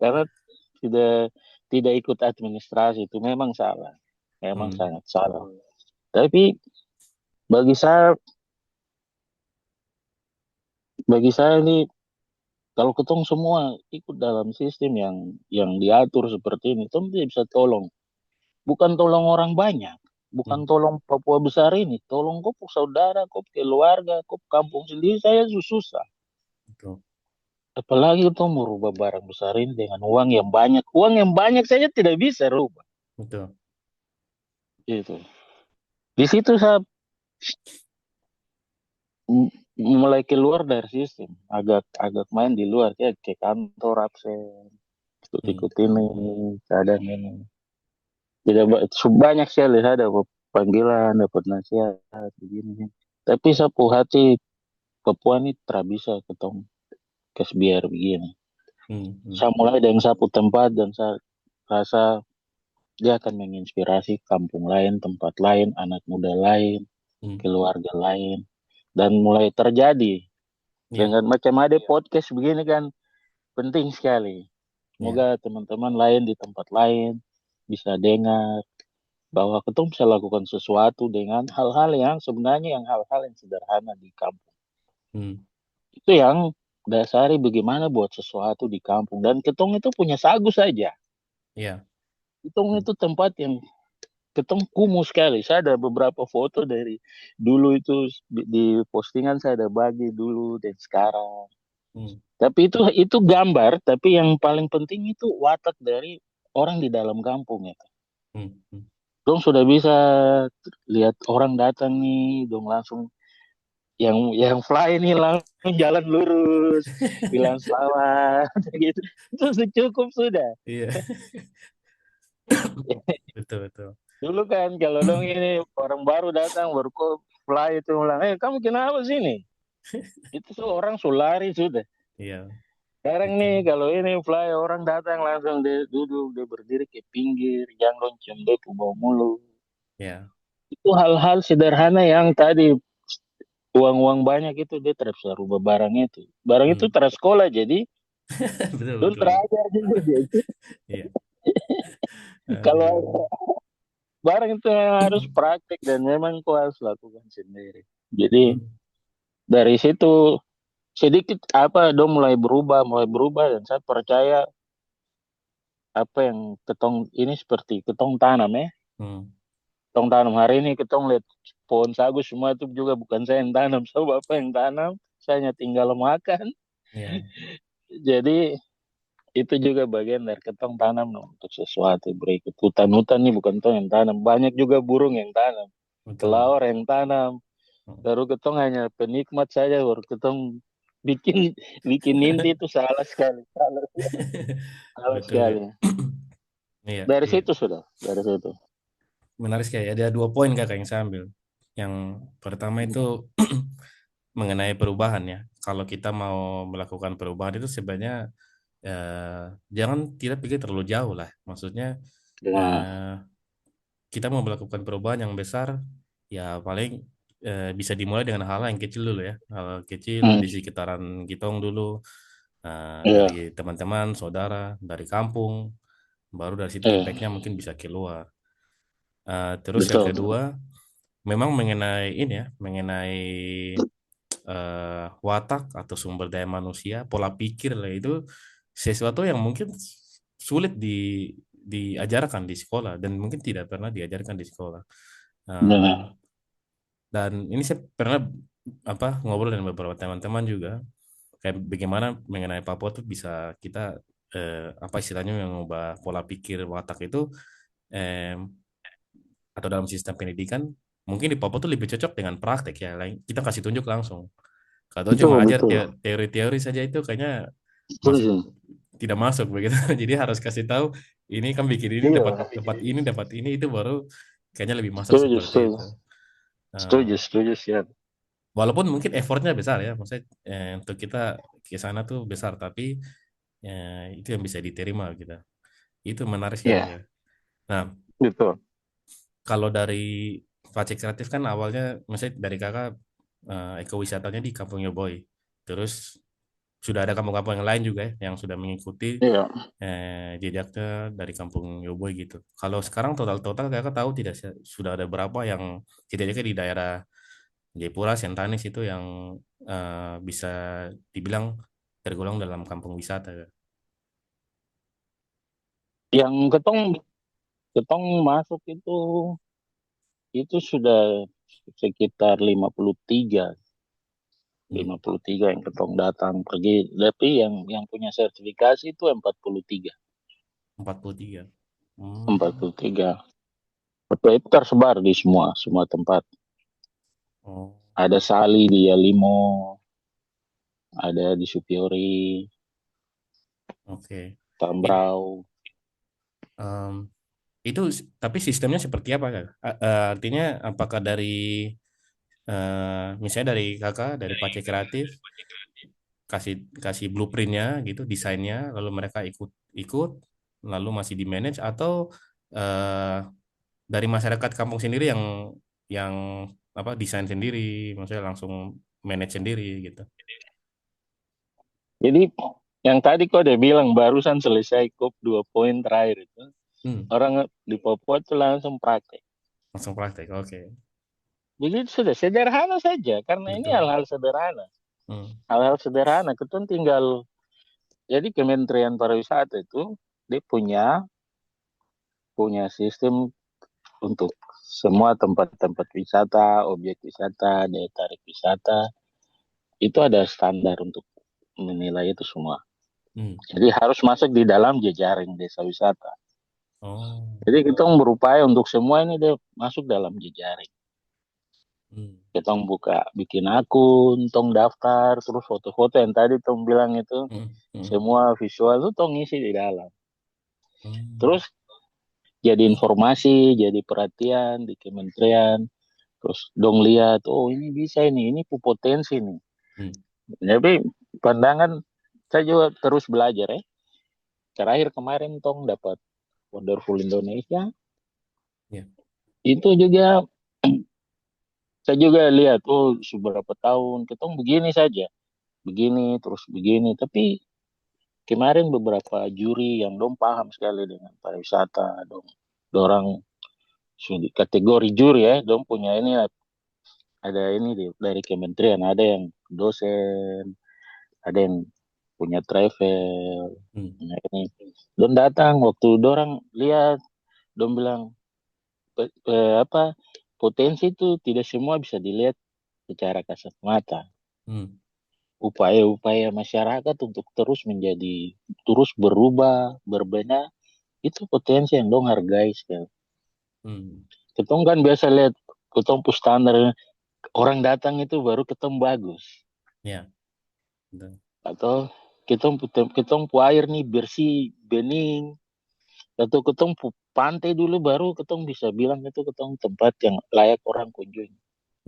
Speaker 1: karena tidak tidak ikut administrasi itu memang salah, memang
Speaker 2: Hmm.
Speaker 1: sangat salah. Tapi bagi saya bagi saya ini kalau ketong semua ikut dalam sistem yang diatur seperti ini, ketong tidak bisa tolong. Bukan tolong orang banyak, bukan
Speaker 2: Hmm.
Speaker 1: tolong Papua besar ini, tolong kau saudara, kau keluarga, kau kampung sendiri saya susah.
Speaker 2: Betul.
Speaker 1: Apalagi ketong merubah barang besar ini dengan uang yang banyak. Uang yang banyak saja tidak bisa rubah.
Speaker 2: Betul.
Speaker 1: Itu. Di situ saya mulai keluar dari sistem, agak agak main di luar, kayak ke kantor absen,
Speaker 2: Hmm.
Speaker 1: ikut ini, kadang ini. Tidak banyak sekali saya dapat panggilan, dapat nasihat begini. Tapi sapu hati Papua ini tidak bisa ketemu biar begini.
Speaker 2: Hmm. Hmm.
Speaker 1: Saya mulai dengan sapu tempat dan saya rasa dia akan menginspirasi kampung lain, tempat lain, anak muda lain,
Speaker 2: Hmm.
Speaker 1: keluarga lain, dan mulai terjadi
Speaker 2: Ya.
Speaker 1: dengan macam ada podcast begini kan penting sekali.
Speaker 2: Ya.
Speaker 1: Semoga teman-teman lain di tempat lain bisa dengar bahwa kita bisa lakukan sesuatu dengan hal-hal yang sebenarnya hal-hal yang sederhana di kampung.
Speaker 2: Hmm.
Speaker 1: Itu yang dasari bagaimana buat sesuatu di kampung. Dan ketong itu punya sagu saja.
Speaker 2: Ya.
Speaker 1: Ketong
Speaker 2: Hmm.
Speaker 1: itu tempat yang ketong kumuh sekali. Saya ada beberapa foto dari dulu itu di postingan saya ada bagi dulu dan sekarang.
Speaker 2: Hmm.
Speaker 1: Tapi itu gambar, tapi yang paling penting itu watak dari orang di dalam kampung ya.
Speaker 2: Hmm. Hmm.
Speaker 1: Dong sudah bisa lihat orang datang nih, dong langsung yang fly nih langsung jalan lurus, bilang selamat gitu. Itu sudah cukup sudah.
Speaker 2: Iya. Betul, betul.
Speaker 1: Dulu kan kalau dong ini orang baru datang baru kok fly itu bilang, kamu kenapa sini? Itu tuh orang sulari sudah.
Speaker 2: Iya.
Speaker 1: Sekarang
Speaker 2: Itu.
Speaker 1: nih kalau ini fly orang datang langsung dia duduk, dia berdiri ke pinggir, jangan cium dia ke bawah mulu.
Speaker 2: Ya.
Speaker 1: Itu hal-hal sederhana yang tadi uang-uang banyak itu dia terus rubah barang itu. Barang itu
Speaker 2: Hmm.
Speaker 1: terus sekolah jadi
Speaker 2: Betul
Speaker 1: dulu
Speaker 2: betul.
Speaker 1: terajar juga jadi.
Speaker 2: Iya.
Speaker 1: Kalau
Speaker 2: Aduh.
Speaker 1: barang itu harus praktek dan memang kau harus lakukan sendiri. Jadi
Speaker 2: Hmm.
Speaker 1: dari situ sedikit apa dong mulai berubah dan saya percaya apa yang ketong ini seperti ketong tanam ya.
Speaker 2: Hmm.
Speaker 1: Ketong tanam hari ini ketong lihat pohon sagu semua itu juga bukan saya yang tanam, so bapak yang tanam, saya hanya tinggal makan.
Speaker 2: Iya.
Speaker 1: Jadi itu juga bagian dari ketong tanam no, untuk sesuatu berikut. Hutan-hutan nih bukan ketong yang tanam, banyak juga burung yang tanam,
Speaker 2: Betul.
Speaker 1: kelawar yang tanam.
Speaker 2: Hmm.
Speaker 1: Baru ketong hanya penikmat saja, baru ketong bikin bikin inti itu salah sekali, salah
Speaker 2: Betul ya.
Speaker 1: sekali.
Speaker 2: Iya,
Speaker 1: Dari
Speaker 2: iya.
Speaker 1: situ sudah, dari situ.
Speaker 2: Menarik sekali. Ada 2 poin kakak yang saya ambil. Yang pertama itu mengenai perubahan ya. Kalau kita mau melakukan perubahan itu sebenarnya jangan kita pikir terlalu jauh lah. Maksudnya
Speaker 1: Ya,
Speaker 2: eh, kita mau melakukan perubahan yang besar, ya paling bisa dimulai dengan hal yang kecil dulu ya. Hal kecil
Speaker 1: hmm,
Speaker 2: di sekitaran Gitong dulu,
Speaker 1: iya,
Speaker 2: dari teman-teman, saudara, dari kampung. Baru dari situ
Speaker 1: iya,
Speaker 2: impactnya mungkin bisa keluar. Terus yang
Speaker 1: betul.
Speaker 2: kedua, memang mengenai ini ya, mengenai watak atau sumber daya manusia, pola pikir lah itu sesuatu yang mungkin sulit diajarkan di sekolah dan mungkin tidak pernah diajarkan di sekolah. Eh,
Speaker 1: Ya,
Speaker 2: dan ini saya pernah apa ngobrol dengan beberapa teman-teman juga kayak bagaimana mengenai Papua tuh bisa kita apa istilahnya mengubah pola pikir watak itu eh, atau dalam sistem pendidikan mungkin di Papua tuh lebih cocok dengan praktek ya. Kita kasih tunjuk langsung. Kalau
Speaker 1: betul,
Speaker 2: cuma ajar
Speaker 1: betul.
Speaker 2: teori-teori saja itu kayaknya masuk
Speaker 1: Setuju.
Speaker 2: tidak masuk begitu. Jadi harus kasih tahu ini kan bikin ini
Speaker 1: Iya,
Speaker 2: dapat ini itu baru kayaknya lebih masuk
Speaker 1: setuju,
Speaker 2: seperti
Speaker 1: setuju.
Speaker 2: itu.
Speaker 1: Setuju,
Speaker 2: Nah,
Speaker 1: setuju siap.
Speaker 2: walaupun mungkin effortnya besar ya, maksudnya untuk kita ke sana tuh besar, tapi itu yang bisa diterima kita. Itu menarik sekali
Speaker 1: Iya,
Speaker 2: ya. Nah,
Speaker 1: betul.
Speaker 2: kalau dari Facek Kreatif kan awalnya, maksudnya dari kakak ekowisatanya di Kampung Yoboy. Terus sudah ada kampung-kampung yang lain juga ya, yang sudah mengikuti
Speaker 1: Iya.
Speaker 2: jejaknya dari Kampung Yoboy gitu. Kalau sekarang total-total kakak tahu tidak sih, sudah ada berapa yang setidaknya di daerah Jayapura, Sentanis itu yang bisa dibilang tergolong dalam kampung wisata ya.
Speaker 1: Yang ketong ketong masuk itu sudah sekitar 53,
Speaker 2: Hmm,
Speaker 1: 53 yang ketong datang pergi. Tapi yang punya sertifikasi itu 43,
Speaker 2: 43.
Speaker 1: empat
Speaker 2: Hmm.
Speaker 1: puluh tiga. Betul, itu tersebar di semua semua tempat.
Speaker 2: Oh,
Speaker 1: Ada Sali di Yalimo, ada di Supiori,
Speaker 2: oke. It-
Speaker 1: Tambrau.
Speaker 2: em, itu tapi sistemnya seperti apa Kak? Artinya apakah dari misalnya dari kakak dari Pace Kreatif kasih kasih blueprintnya gitu desainnya lalu mereka ikut ikut lalu masih di manage atau eh, dari masyarakat kampung sendiri yang apa desain sendiri maksudnya langsung manage sendiri gitu.
Speaker 1: Jadi yang tadi kau udah bilang barusan selesai COP 2 poin terakhir itu.
Speaker 2: Hmm,
Speaker 1: Orang di Papua itu langsung praktek.
Speaker 2: langsung praktek oke.
Speaker 1: Jadi itu sudah sederhana saja karena ini
Speaker 2: Betul.
Speaker 1: hal-hal sederhana.
Speaker 2: Hmm,
Speaker 1: Hal-hal sederhana. Kita tinggal jadi Kementerian Pariwisata itu dia punya punya sistem untuk semua tempat-tempat wisata, objek wisata, daya tarik wisata itu ada standar untuk menilai itu semua.
Speaker 2: hmm.
Speaker 1: Jadi harus masuk di dalam jejaring desa wisata.
Speaker 2: Oh.
Speaker 1: Jadi kita berupaya untuk semua ini dia masuk dalam jejaring.
Speaker 2: Hmm,
Speaker 1: Kita buka, bikin akun, tong daftar, terus foto-foto yang tadi tong bilang itu,
Speaker 2: hmm, hmm,
Speaker 1: semua visual itu tong isi di dalam.
Speaker 2: hmm,
Speaker 1: Terus jadi informasi, jadi perhatian di kementerian. Terus dong lihat, oh ini bisa ini potensi nih.
Speaker 2: hmm.
Speaker 1: Tapi pandangan saya juga terus belajar ya. Terakhir kemarin tong dapat Wonderful Indonesia.
Speaker 2: Ya.
Speaker 1: Itu juga saya juga lihat, oh seberapa tahun ketong begini saja. Begini, terus begini. Tapi kemarin beberapa juri yang dong paham sekali dengan pariwisata, dorang sudah kategori juri ya, dong punya ini ada ini dari kementerian, ada yang dosen, ada yang punya travel,
Speaker 2: Hmm.
Speaker 1: punya ini. Dong datang waktu dorang lihat, dong bilang apa potensi itu tidak semua bisa dilihat secara kasat mata.
Speaker 2: Hmm.
Speaker 1: Upaya-upaya masyarakat untuk terus berubah, berbenah, itu potensi yang dong hargai sekali.
Speaker 2: Hmm.
Speaker 1: Ketong kan biasa lihat, ketong pu standar, orang datang itu baru ketong bagus.
Speaker 2: Ya. Betul.
Speaker 1: Atau ketong pu air nih bersih, bening. Atau ketong pu pantai dulu baru ketong bisa bilang itu ketong tempat yang layak orang kunjungi.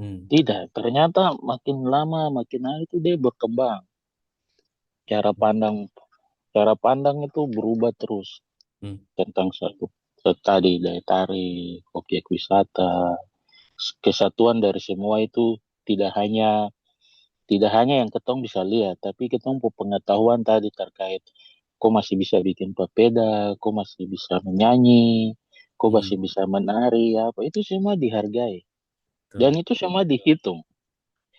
Speaker 2: Hmm.
Speaker 1: Tidak, ternyata makin lama makin hari itu dia berkembang. Cara pandang cara pandang itu berubah terus
Speaker 2: Hmm.
Speaker 1: tentang satu tadi daya tarik, objek wisata, kesatuan dari semua itu tidak hanya tidak hanya yang ketong bisa lihat, tapi ketong pengetahuan tadi terkait kok masih bisa bikin papeda, kok masih bisa menyanyi, kok
Speaker 2: Hmm.
Speaker 1: masih bisa menari, apa itu semua dihargai dan
Speaker 2: Betul.
Speaker 1: itu semua dihitung.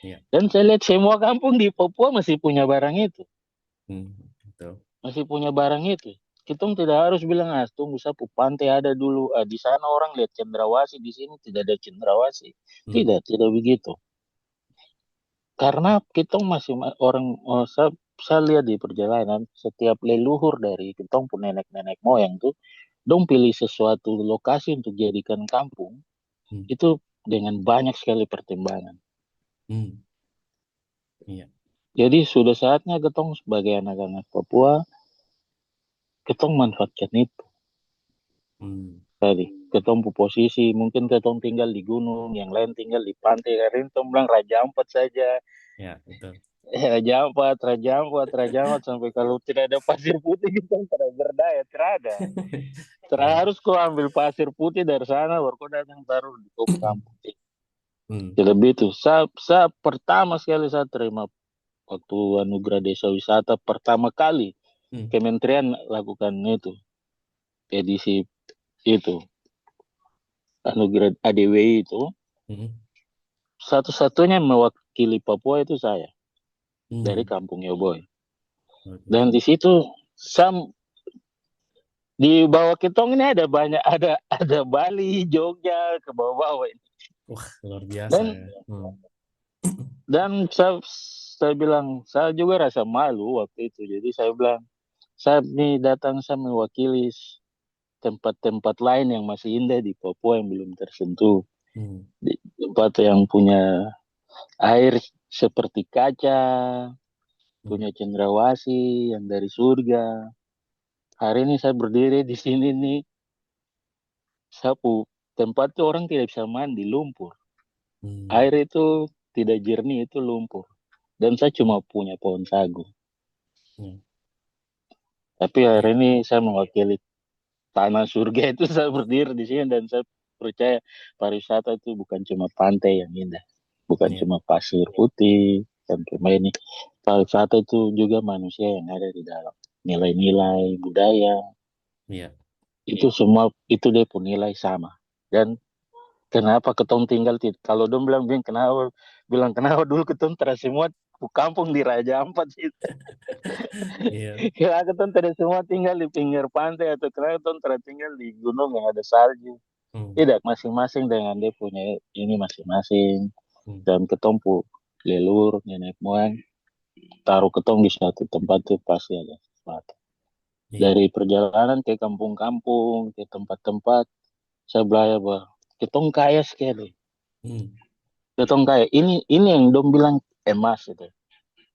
Speaker 2: Ya.
Speaker 1: Dan saya lihat semua kampung di Papua masih punya barang itu,
Speaker 2: Hmm. Betul.
Speaker 1: masih punya barang itu. Kita tidak harus bilang, ah, tunggu sapu pantai ada dulu. Ah, di sana orang lihat cendrawasih, di sini tidak ada cendrawasih.
Speaker 2: Hmm.
Speaker 1: Tidak, tidak begitu. Karena kita masih orang, oh, saya lihat di perjalanan, setiap leluhur dari kita pun nenek-nenek moyang tuh, dong pilih sesuatu lokasi untuk jadikan kampung,
Speaker 2: Hmm.
Speaker 1: itu dengan banyak sekali pertimbangan.
Speaker 2: Hmm. Iya.
Speaker 1: Jadi sudah saatnya ketong sebagai anak-anak Papua, ketong manfaatkan itu.
Speaker 2: Hmm.
Speaker 1: Tadi ketong posisi mungkin ketong tinggal di gunung, yang lain tinggal di pantai, karena ketong bilang Raja Ampat saja.
Speaker 2: Ya, betul.
Speaker 1: Raja Ampat sampai kalau tidak ada pasir putih kita tidak berdaya, tidak ada.
Speaker 2: Ya.
Speaker 1: Terus kau ambil pasir putih dari sana, baru kau datang taruh di kau kampung.
Speaker 2: Hmm.
Speaker 1: Lebih itu, saya pertama sekali saya terima waktu anugerah desa wisata pertama kali
Speaker 2: Hmm.
Speaker 1: Kementerian lakukan itu edisi itu anugerah ADWI itu.
Speaker 2: Hmm.
Speaker 1: Satu-satunya mewakili Papua itu saya dari
Speaker 2: Hmm.
Speaker 1: Kampung Yoboy.
Speaker 2: Bagus.
Speaker 1: Dan di situ Sam di bawah Kitong ini ada banyak ada Bali, Jogja ke bawah-bawah ini.
Speaker 2: Wah, luar biasa
Speaker 1: Dan
Speaker 2: ya. Hmm.
Speaker 1: saya bilang saya juga rasa malu waktu itu. Jadi saya bilang saya ini datang saya mewakili tempat-tempat lain yang masih indah di Papua yang belum tersentuh.
Speaker 2: Hmm.
Speaker 1: Di tempat yang punya air seperti kaca,
Speaker 2: Hmm.
Speaker 1: punya cendrawasih yang dari surga. Hari ini saya berdiri di sini nih, sapu tempat itu orang tidak bisa mandi, lumpur.
Speaker 2: Hmm.
Speaker 1: Air itu tidak jernih, itu lumpur. Dan saya cuma
Speaker 2: Hmm.
Speaker 1: punya pohon sagu.
Speaker 2: Hmm.
Speaker 1: Tapi hari
Speaker 2: Iya.
Speaker 1: ini saya mewakili tanah surga itu saya berdiri di sini dan saya percaya pariwisata itu bukan cuma pantai yang indah, bukan
Speaker 2: Iya.
Speaker 1: cuma pasir putih dan cuma ini. Pariwisata itu juga manusia yang ada di dalam. Nilai-nilai budaya
Speaker 2: Iya.
Speaker 1: itu semua itu dia pun nilai sama. Dan kenapa ketong tinggal kalau dong bilang kenapa dulu ketong terus semua kampung di Raja Ampat itu.
Speaker 2: Iya.
Speaker 1: Ya ketong tidak semua tinggal di pinggir pantai atau kenapa ketong terus tinggal di gunung yang ada salju.
Speaker 2: Hmm.
Speaker 1: Tidak, masing-masing dengan dia punya ini masing-masing.
Speaker 2: Hmm.
Speaker 1: Dan ketong pu leluhur nenek moyang taruh ketong di suatu tempat itu pasti ada sesuatu.
Speaker 2: Iya.
Speaker 1: Dari perjalanan ke kampung-kampung, ke tempat-tempat, saya belajar bahwa ketong kaya sekali.
Speaker 2: Hmm.
Speaker 1: Ketong kaya. Ini yang dong bilang emas itu.
Speaker 2: Hmm.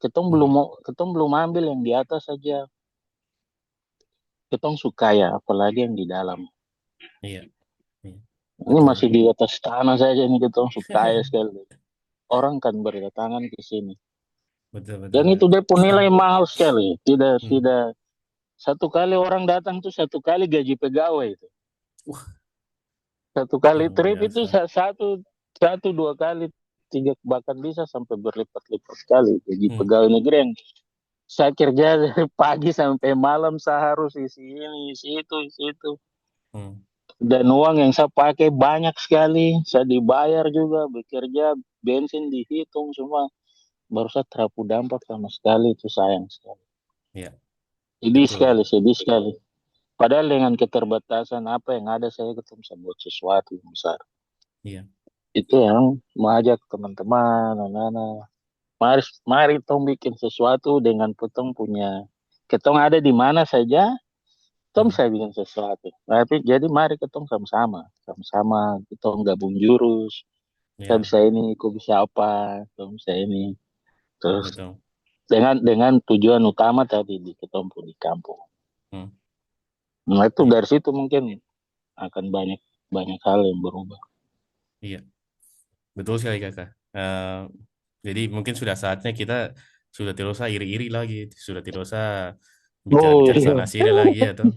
Speaker 1: Ketong belum ambil yang di atas saja. Ketong suka ya, apalagi yang di dalam.
Speaker 2: Iya. Iya.
Speaker 1: Ini
Speaker 2: Betul.
Speaker 1: masih di atas tanah saja ini ketong suka ya sekali. Orang kan berdatangan ke sini.
Speaker 2: betul betul.
Speaker 1: Dan itu dia pun nilai mahal sekali. Tidak
Speaker 2: Hmm.
Speaker 1: tidak satu kali orang datang tuh satu kali gaji pegawai itu.
Speaker 2: Wah,
Speaker 1: Satu kali
Speaker 2: luar
Speaker 1: trip itu
Speaker 2: biasa.
Speaker 1: satu dua kali tiga bahkan bisa sampai berlipat-lipat sekali gaji
Speaker 2: Hmm.
Speaker 1: pegawai negeri yang saya kerja dari pagi sampai malam saya harus isi ini isi itu
Speaker 2: Hmm.
Speaker 1: dan uang yang saya pakai banyak sekali saya dibayar juga bekerja bensin dihitung semua baru saya terapuk dampak sama sekali itu sayang sekali
Speaker 2: Ya,
Speaker 1: sedih
Speaker 2: betul.
Speaker 1: sekali sedih sekali padahal dengan keterbatasan apa yang ada saya ketemu bisa buat sesuatu yang besar
Speaker 2: Iya.
Speaker 1: itu yang mau ajak teman-teman anak-anak mari mari tong bikin sesuatu dengan potong punya ketong ada di mana saja Tom
Speaker 2: Hmm.
Speaker 1: saya bikin sesuatu. Tapi jadi mari kita sama-sama, sama-sama kita gabung jurus. Saya
Speaker 2: Ya,
Speaker 1: bisa ini, kau bisa apa, kau bisa ini. Terus
Speaker 2: betul.
Speaker 1: dengan tujuan utama tadi di ketemu di kampung.
Speaker 2: Hmm.
Speaker 1: Nah itu
Speaker 2: Iya.
Speaker 1: dari situ mungkin akan banyak banyak hal yang berubah.
Speaker 2: Iya. Betul sekali kakak. Jadi mungkin sudah saatnya kita sudah tidak usah iri-iri lagi, sudah tidak usah
Speaker 1: Oh
Speaker 2: bicara-bicara sana
Speaker 1: iya,
Speaker 2: sini lagi ya toh.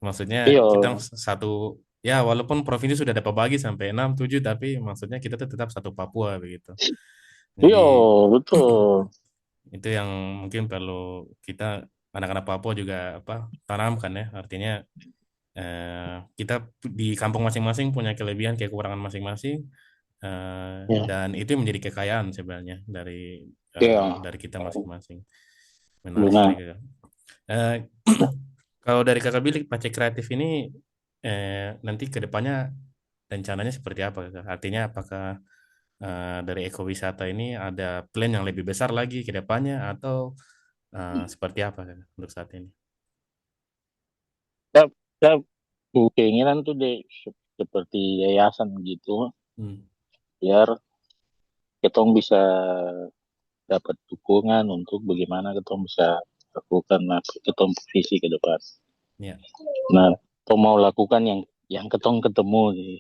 Speaker 2: Maksudnya
Speaker 1: iya,
Speaker 2: kita satu ya walaupun provinsi sudah dapat bagi sampai 6 7 tapi maksudnya kita tuh tetap satu Papua begitu. Jadi
Speaker 1: iya betul.
Speaker 2: itu yang mungkin perlu kita anak-anak Papua juga apa tanamkan ya. Artinya kita di kampung masing-masing punya kelebihan kekurangan masing-masing.
Speaker 1: Iya,
Speaker 2: Dan itu menjadi kekayaan sebenarnya
Speaker 1: iya,
Speaker 2: dari kita masing-masing. Menarik sekali
Speaker 1: benar.
Speaker 2: kakak. Eh, kalau dari kakak bilik Pacek Kreatif ini nanti ke depannya rencananya seperti apa kakak? Artinya apakah dari ekowisata ini ada plan yang lebih besar lagi ke depannya atau seperti apa kakak untuk saat ini?
Speaker 1: Saya, saya keinginan tuh deh seperti yayasan gitu,
Speaker 2: Hmm.
Speaker 1: biar kita bisa dapat dukungan untuk bagaimana kita bisa lakukan kita visi ke depan.
Speaker 2: Ya.
Speaker 1: Nah, kita mau lakukan yang ketong ketemu sih.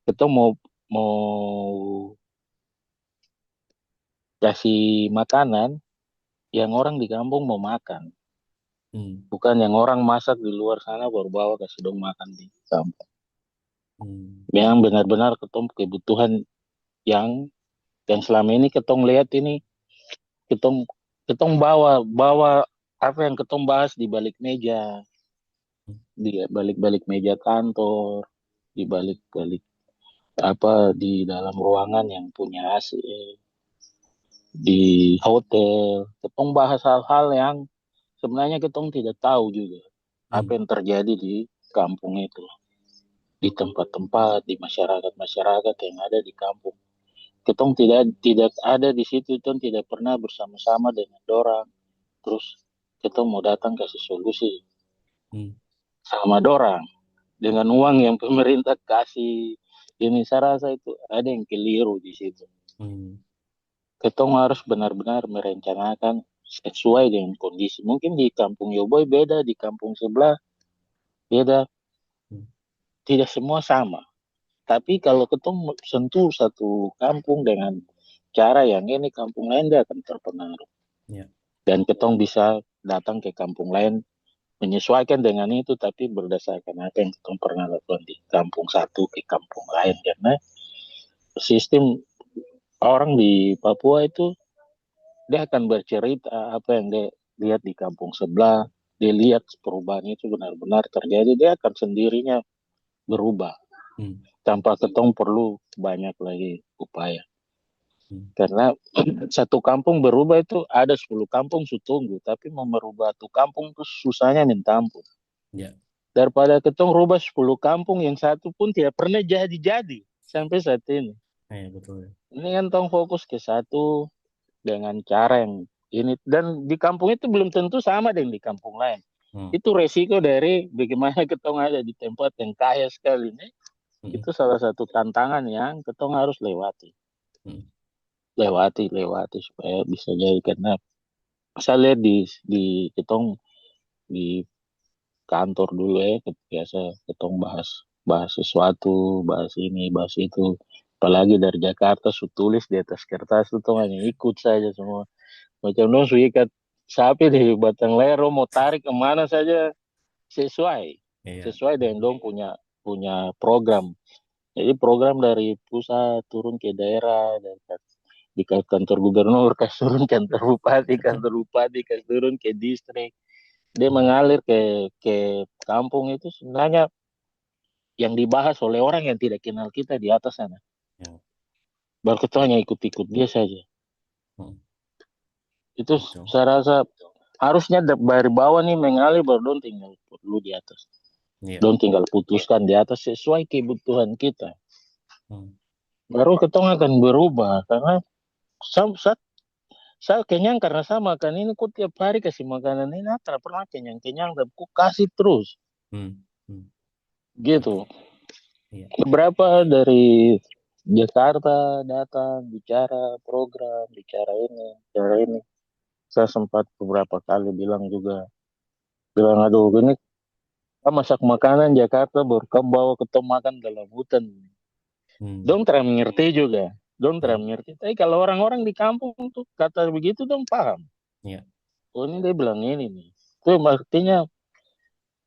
Speaker 1: Kita mau mau kasih makanan yang orang di kampung mau makan,
Speaker 2: Hmm.
Speaker 1: bukan yang orang masak di luar sana baru bawa kasih dong makan di kampung.
Speaker 2: Hmm.
Speaker 1: Yang benar-benar ketong kebutuhan yang yang selama ini ketong lihat ini ketong ketong bawa bawa apa yang ketong bahas di balik meja di balik-balik meja kantor, di balik-balik apa di dalam ruangan yang punya AC, di hotel. Ketong bahas hal-hal yang sebenarnya ketong tidak tahu juga apa
Speaker 2: Hmm.
Speaker 1: yang terjadi di kampung itu, di tempat-tempat, di masyarakat-masyarakat yang ada di kampung. Ketong tidak tidak ada di situ, ketong tidak pernah bersama-sama dengan dorang. Terus ketong mau datang kasih solusi
Speaker 2: Hmm.
Speaker 1: sama dorang dengan uang yang pemerintah kasih ini saya rasa itu ada yang keliru di situ.
Speaker 2: Hmm.
Speaker 1: Ketong harus benar-benar merencanakan sesuai dengan kondisi. Mungkin di kampung Yoboy beda, di kampung sebelah beda,
Speaker 2: Hmm.
Speaker 1: tidak semua sama. Tapi kalau ketong sentuh satu kampung dengan cara yang ini, kampung lain dia akan terpengaruh.
Speaker 2: Ya.
Speaker 1: Dan ketong bisa datang ke kampung lain menyesuaikan dengan itu, tapi berdasarkan apa yang ketong pernah lakukan di kampung satu ke kampung lain. Karena sistem orang di Papua itu dia akan bercerita apa yang dia lihat di kampung sebelah, dia lihat perubahan itu benar-benar terjadi, dia akan sendirinya berubah
Speaker 2: Hmm.
Speaker 1: tanpa ketong perlu banyak lagi upaya.
Speaker 2: Hmm.
Speaker 1: Karena satu kampung berubah itu ada 10 kampung tunggu, tapi mau merubah satu kampung itu susahnya minta ampun.
Speaker 2: Ya.
Speaker 1: Daripada ketong rubah 10 kampung yang satu pun tidak pernah jadi-jadi sampai saat ini.
Speaker 2: Betul.
Speaker 1: Ini kan tong fokus ke satu dengan cara yang ini dan di kampung itu belum tentu sama dengan di kampung lain.
Speaker 2: Hmm.
Speaker 1: Itu resiko dari bagaimana ketong ada di tempat yang kaya sekali ini.
Speaker 2: Hmm.
Speaker 1: Itu salah satu tantangan yang ketong harus lewati.
Speaker 2: Hmm.
Speaker 1: Lewati supaya bisa jadi karena saya lihat di ketong di kantor dulu ya biasa ketong bahas bahas sesuatu, bahas ini, bahas itu. Apalagi dari Jakarta, su tulis di atas kertas itu hanya ikut saja semua. Macam dong su ikat sapi di batang leher, mau tarik kemana saja sesuai.
Speaker 2: Iya.
Speaker 1: Sesuai dengan dong punya punya program. Jadi program dari pusat turun ke daerah, dan di kantor gubernur, kasih turun kantor bupati, kasih turun ke distrik. Dia
Speaker 2: Hmm.
Speaker 1: mengalir ke kampung itu sebenarnya yang dibahas oleh orang yang tidak kenal kita di atas sana.
Speaker 2: Ya.
Speaker 1: Baru kita hanya ikut-ikut dia saja.
Speaker 2: Hmm.
Speaker 1: Itu
Speaker 2: Betul.
Speaker 1: saya rasa harusnya dari bawah nih mengalir baru don tinggal perlu di atas.
Speaker 2: Iya.
Speaker 1: Don tinggal putuskan di atas sesuai kebutuhan kita.
Speaker 2: Hmm.
Speaker 1: Baru kita akan berubah karena saya, saya kenyang karena saya makan ini kok tiap hari kasih makanan ini tidak pernah kenyang-kenyang tapi kok kasih terus
Speaker 2: Hmm. Hmm.
Speaker 1: gitu.
Speaker 2: Betul. Iya.
Speaker 1: Beberapa dari Jakarta datang bicara program, bicara ini, bicara ini. Saya sempat beberapa kali bilang juga, bilang aduh ini kita masak makanan Jakarta baru kamu bawa ke makan dalam hutan.
Speaker 2: Hmm.
Speaker 1: Dong terang mengerti juga, dong
Speaker 2: Iya.
Speaker 1: terang mengerti. Tapi kalau orang-orang di kampung tuh kata begitu dong paham.
Speaker 2: Iya.
Speaker 1: Oh ini dia bilang ini nih. Itu artinya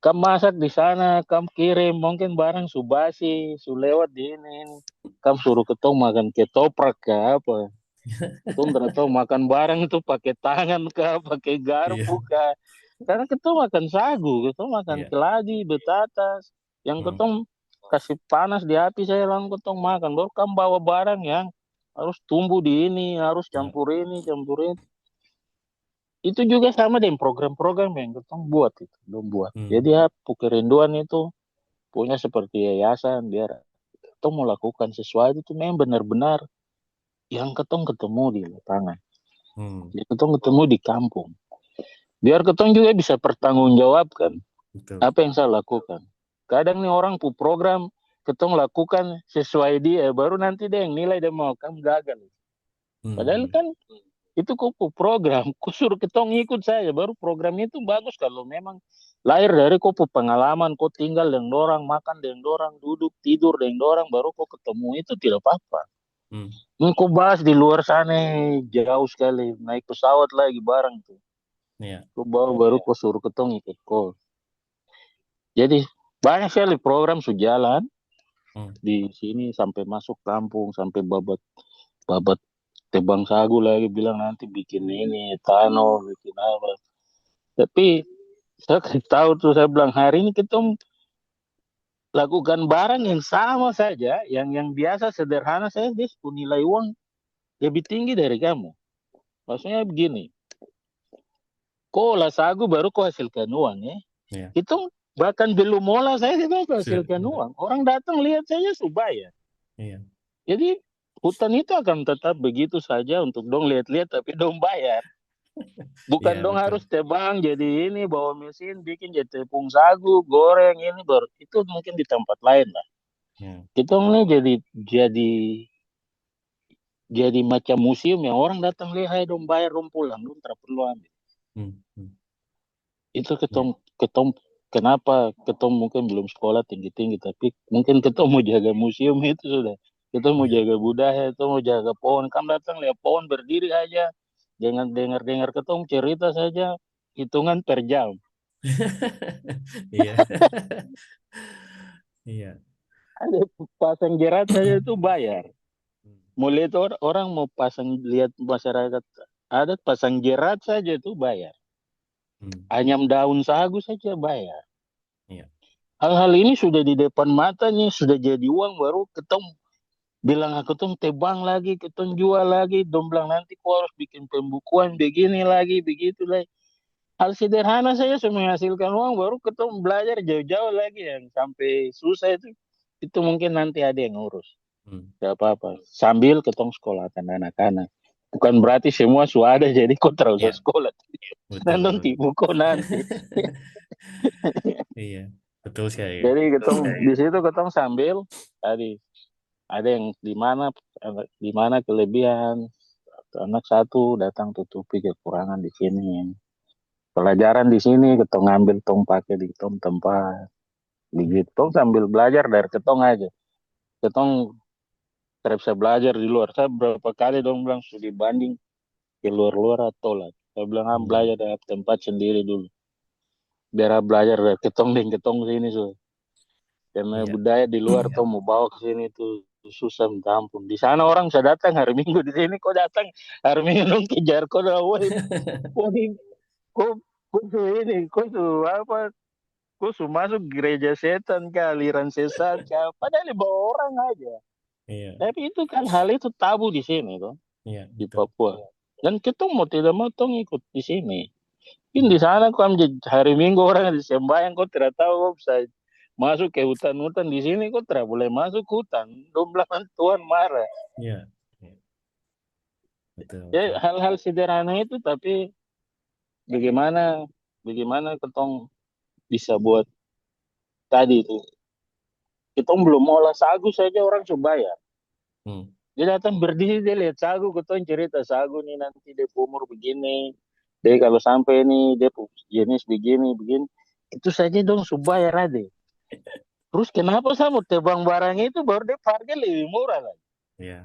Speaker 1: kamu masak di sana, kamu kirim mungkin barang subasi, su lewat di ini. Kamu suruh ketong makan ketoprak ke apa. Ketong tidak tahu makan barang itu pakai tangan kah, pakai
Speaker 2: Iya.
Speaker 1: garpu kah. Karena ketong makan sagu, ketong makan
Speaker 2: Iya.
Speaker 1: keladi, betatas. Yang
Speaker 2: Hmm.
Speaker 1: ketong kasih panas di api saya langsung ketong makan. Baru kamu bawa barang yang harus tumbuh di ini, harus
Speaker 2: Ya.
Speaker 1: campur ini, campur ini. Itu juga sama dengan program-program yang kita buat itu, belum buat.
Speaker 2: Hmm.
Speaker 1: Jadi ya kerinduan itu punya seperti yayasan biar kita mau lakukan sesuatu itu memang benar-benar yang ketong ketemu di lapangan.
Speaker 2: Hmm.
Speaker 1: Jadi ketong ketemu di kampung. Biar ketong juga bisa pertanggungjawabkan
Speaker 2: Betul.
Speaker 1: apa yang saya lakukan. Kadang nih orang pu program ketong lakukan sesuai dia, baru nanti dia yang nilai dia mau kamu gagal. Padahal
Speaker 2: Hmm.
Speaker 1: kan itu kupu program, kusur ketong ikut saja, baru program itu bagus kalau memang lahir dari kupu pengalaman, kau tinggal dengan orang, makan dengan orang, duduk, tidur dengan orang, baru kau ketemu itu tidak apa-apa.
Speaker 2: Hmm.
Speaker 1: Ini kau bahas di luar sana jauh sekali, naik pesawat lagi bareng tuh.
Speaker 2: Iya.
Speaker 1: Kau bawa baru kau suruh ketong ikut kau. Jadi banyak sekali program sudah jalan
Speaker 2: Hmm.
Speaker 1: di sini sampai masuk kampung, sampai babat babat tebang sagu lagi bilang nanti bikin ini, tanah, bikin apa. Tapi saya kasih tahu tuh saya bilang hari ini kita lakukan barang yang sama saja, yang biasa sederhana saya dia nilai uang lebih tinggi dari kamu. Maksudnya begini, kau olah sagu baru kau hasilkan uang ya.
Speaker 2: Iya.
Speaker 1: Itu bahkan belum olah saya sudah
Speaker 2: Sudah.
Speaker 1: hasilkan uang. Orang datang lihat saja sudah ya.
Speaker 2: Iya.
Speaker 1: Jadi hutan itu akan tetap begitu saja untuk dong lihat-lihat tapi dong bayar.
Speaker 2: Iya,
Speaker 1: Bukan dong
Speaker 2: betul.
Speaker 1: harus tebang jadi ini bawa mesin bikin jadi tepung sagu goreng ini baru itu mungkin di tempat lain lah.
Speaker 2: Ya.
Speaker 1: Kita ini jadi jadi macam museum yang orang datang lihat hai dong bayar dong pulang dong tidak perlu ambil.
Speaker 2: Hmm. Hmm.
Speaker 1: Itu
Speaker 2: Iya.
Speaker 1: ketong ketong kenapa ketong mungkin belum sekolah tinggi-tinggi tapi mungkin ketong mau jaga museum itu sudah. Kita mau
Speaker 2: Iya.
Speaker 1: jaga budaya, kita mau jaga pohon. Kamu datang lihat pohon berdiri aja. Jangan dengar-dengar ketong cerita saja hitungan per jam.
Speaker 2: Iya. Iya.
Speaker 1: Ada pasang jerat saja itu bayar.
Speaker 2: Hmm.
Speaker 1: Mau lihat orang mau pasang lihat masyarakat adat pasang jerat saja itu bayar.
Speaker 2: Hmm.
Speaker 1: Anyam daun sagu saja bayar.
Speaker 2: Iya.
Speaker 1: Hal-hal ini sudah di depan mata nih, sudah jadi uang baru ketemu bilang aku tuh tebang lagi, ketemu jual lagi, dong bilang nanti kau harus bikin pembukuan begini lagi, begitu lagi. Hal sederhana saya sudah menghasilkan uang, baru ketemu belajar jauh-jauh lagi yang sampai susah itu mungkin nanti ada yang ngurus.
Speaker 2: Hmm.
Speaker 1: Gak apa-apa. Sambil ketemu sekolahkan anak-anak. Bukan berarti semua sudah ada, jadi kau terus usah
Speaker 2: Iya.
Speaker 1: sekolah.
Speaker 2: Betul,
Speaker 1: Nanti
Speaker 2: betul.
Speaker 1: tipu kau nanti.
Speaker 2: Iya. Betul sekali.
Speaker 1: Jadi ketemu di situ ketemu sambil tadi ada yang di mana kelebihan anak satu datang tutupi kekurangan di sini. Pelajaran di sini ketong ngambil tong pakai di tong tempat begitu. Tong sambil belajar dari ketong aja. Ketong tidak bisa belajar di luar. Saya berapa kali dong bilang studi banding keluar-luar atau lah. Saya bilang
Speaker 2: Hmm.
Speaker 1: belajar dari tempat sendiri dulu. Biar belajar dari ketong dan ketong sini so. Karena
Speaker 2: Iya.
Speaker 1: budaya di luar tuh mau bawa ke sini tuh susah minta ampun. Di sana orang bisa datang hari Minggu, di sini kok datang hari Minggu dong kejar kok dah woi. Kok ini kok kok tuh ini kok tuh apa kok tuh masuk gereja setan ke aliran sesat ke padahal bawa orang aja.
Speaker 2: Iya.
Speaker 1: Tapi itu kan hal itu tabu di sini tuh
Speaker 2: Iya,
Speaker 1: di
Speaker 2: betul.
Speaker 1: Papua. Dan kita mau tidak mau tong ikut di sini. Ini
Speaker 2: Hmm.
Speaker 1: di sana kok hari Minggu orang di sembahyang kok tidak tahu kok bisa masuk ke hutan-hutan di sini kok tidak boleh masuk hutan. Dong bilang Tuhan marah.
Speaker 2: Iya. Iya, betul,
Speaker 1: Ya
Speaker 2: betul.
Speaker 1: hal-hal sederhana itu tapi bagaimana bagaimana ketong bisa buat tadi itu. Kita belum mau olah sagu saja orang coba ya.
Speaker 2: Hmm.
Speaker 1: Dia datang berdiri dia lihat sagu, ketong cerita sagu nih nanti dia umur begini. Dia kalau sampai ini dia jenis begini begini. Itu saja dong subaya rade. Terus kenapa saya mau tebang barang itu baru dia harga lebih murah lagi.
Speaker 2: Iya.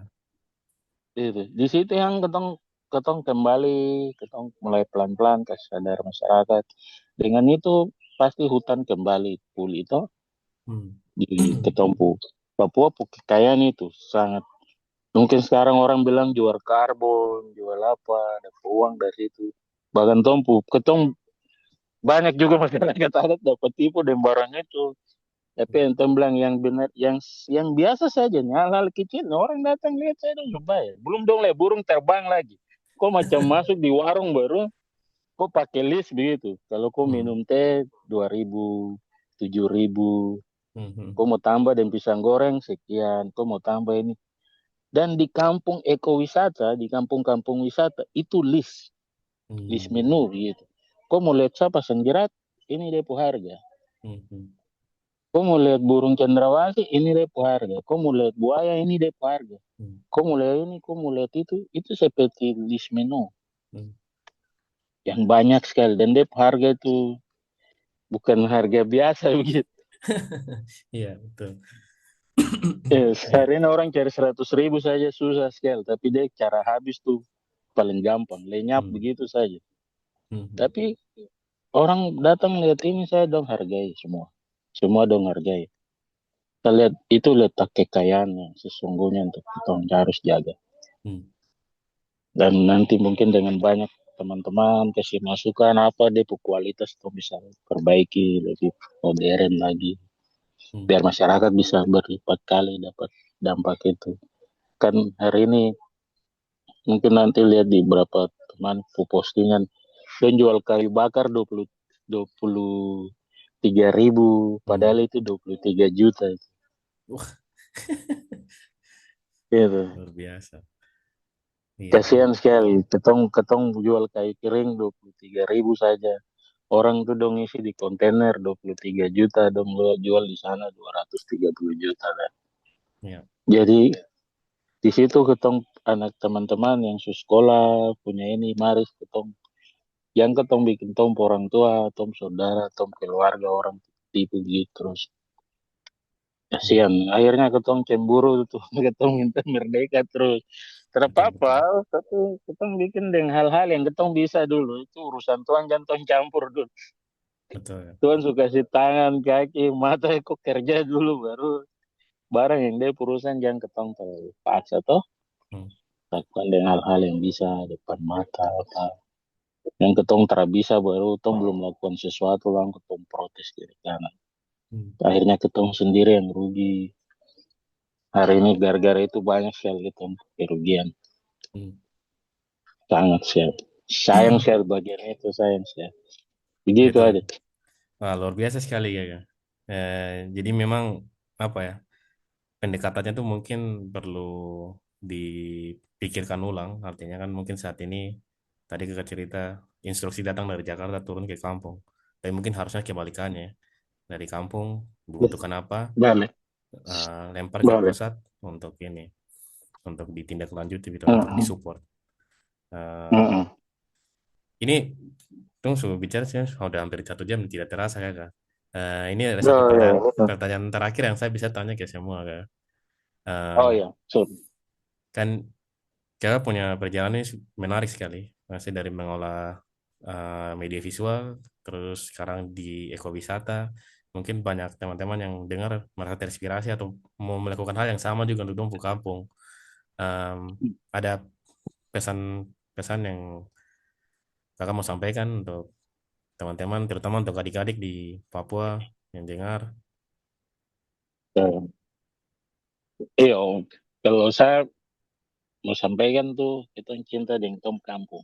Speaker 1: Itu. Di situ yang ketong ketong kembali, ketong mulai pelan-pelan kasih sadar masyarakat. Dengan itu pasti hutan kembali pulih itu
Speaker 2: Hmm.
Speaker 1: di ketompu. Papua kekayaan itu sangat. Mungkin sekarang orang bilang jual karbon, jual apa, ada uang dari situ. Bahkan tompu, ketong banyak juga masyarakat adat dapat tipu dan barang itu. Tapi yang bilang yang benar, yang biasa saja, nih, hal-hal kecil, nah, orang datang lihat saya dong coba ya. Belum dong lah burung terbang lagi. Kok macam masuk di warung baru, kok pakai list begitu. Kalau kau
Speaker 2: Hmm.
Speaker 1: minum teh 2.000, 7.000,
Speaker 2: Hmm. Hmm.
Speaker 1: kau mau tambah dan pisang goreng sekian, kau mau tambah ini. Dan di kampung ekowisata, di kampung-kampung wisata itu list
Speaker 2: Hmm.
Speaker 1: menu gitu. Kau mau lihat siapa senggerat, ini dia harga.
Speaker 2: Hmm. Hmm.
Speaker 1: Kau mau lihat burung cendrawasih, ini dia harga. Kau mau lihat buaya, ini dia harga.
Speaker 2: Hmm.
Speaker 1: Kau mau lihat ini, kau mau lihat itu seperti list menu
Speaker 2: Hmm.
Speaker 1: yang banyak sekali. Dan dia harga itu bukan harga biasa begitu.
Speaker 2: Iya, betul. Iya.
Speaker 1: Sehari ini orang cari 100.000 saja susah sekali. Tapi dia cara habis tuh paling gampang. Lenyap
Speaker 2: Hmm.
Speaker 1: begitu saja.
Speaker 2: Hmm. Hmm.
Speaker 1: Tapi orang datang lihat ini saya dong hargai semua. Semua dong hargai. Kita lihat itu letak kekayaan yang sesungguhnya untuk kita harus jaga.
Speaker 2: Hmm.
Speaker 1: Dan nanti mungkin dengan banyak teman-teman kasih masukan apa deh kualitas itu bisa perbaiki lebih modern lagi.
Speaker 2: Hmm.
Speaker 1: Biar masyarakat bisa berlipat kali dapat dampak itu. Kan hari ini mungkin nanti lihat di beberapa teman postingan dan jual kayu bakar 23.000
Speaker 2: Hmm.
Speaker 1: padahal itu 23 juta
Speaker 2: Wah,
Speaker 1: gitu.
Speaker 2: luar biasa. Iya,
Speaker 1: Kasihan sekali ketong ketong jual kayu kering 23.000 saja orang tuh dong isi di kontainer 23 juta dong lo jual di sana 230 juta kan.
Speaker 2: iya.
Speaker 1: Jadi di situ ketong anak teman-teman yang sekolah punya ini mari ketong yang ketong bikin tom orang tua tom saudara tom keluarga orang tipu gitu terus
Speaker 2: Hmm.
Speaker 1: kasihan akhirnya ketong cemburu tuh ketong minta merdeka terus
Speaker 2: Betul,
Speaker 1: terapa
Speaker 2: betul.
Speaker 1: tapi ketong bikin dengan hal-hal yang ketong bisa dulu itu urusan Tuhan jangan tong campur dulu.
Speaker 2: Betul.
Speaker 1: Tuhan suka kasih tangan kaki mata kok kerja dulu baru barang yang dia perusahaan jangan ketong terlalu paksa toh
Speaker 2: Hmm.
Speaker 1: lakukan dengan hal-hal yang bisa depan mata apa yang ketong tak bisa baru ketong belum melakukan sesuatu lang ketong protes kiri kanan
Speaker 2: Hmm.
Speaker 1: akhirnya ketong sendiri yang rugi hari ini gara-gara itu banyak sekali ketong kerugian
Speaker 2: Hmm.
Speaker 1: sangat sekali sayang sekali bagian itu sayang sekali begitu
Speaker 2: Betul.
Speaker 1: aja.
Speaker 2: Wah, luar biasa sekali ya, Kak. Jadi memang apa ya, pendekatannya tuh mungkin perlu dipikirkan ulang. Artinya kan mungkin saat ini tadi kakak cerita instruksi datang dari Jakarta turun ke kampung. Tapi mungkin harusnya kebalikannya. Dari kampung dibutuhkan apa,
Speaker 1: Boleh,
Speaker 2: lempar ke
Speaker 1: boleh.
Speaker 2: pusat untuk ini, untuk ditindaklanjuti gitu, untuk
Speaker 1: Mm-mm.
Speaker 2: disupport. Eh,
Speaker 1: Mm-mm.
Speaker 2: ini tunggu sudah bicara sih sudah hampir 1 jam tidak terasa ya kak. Ini ada satu
Speaker 1: Oh,
Speaker 2: pertanyaan
Speaker 1: ya.
Speaker 2: pertanyaan terakhir yang saya bisa tanya ke semua kak.
Speaker 1: Oh
Speaker 2: Eh,
Speaker 1: ya, so,
Speaker 2: kan Kakak punya perjalanan ini menarik sekali. Masih dari mengolah media visual, terus sekarang di ekowisata. Mungkin banyak teman-teman yang dengar merasa terinspirasi atau mau melakukan hal yang sama juga untuk tumbuh kampung. Ada pesan-pesan yang kakak mau sampaikan untuk teman-teman, terutama untuk adik-adik di Papua yang dengar.
Speaker 1: Eh, iya, Om. Kalau saya mau sampaikan tuh, kita cinta dengan tom kampung.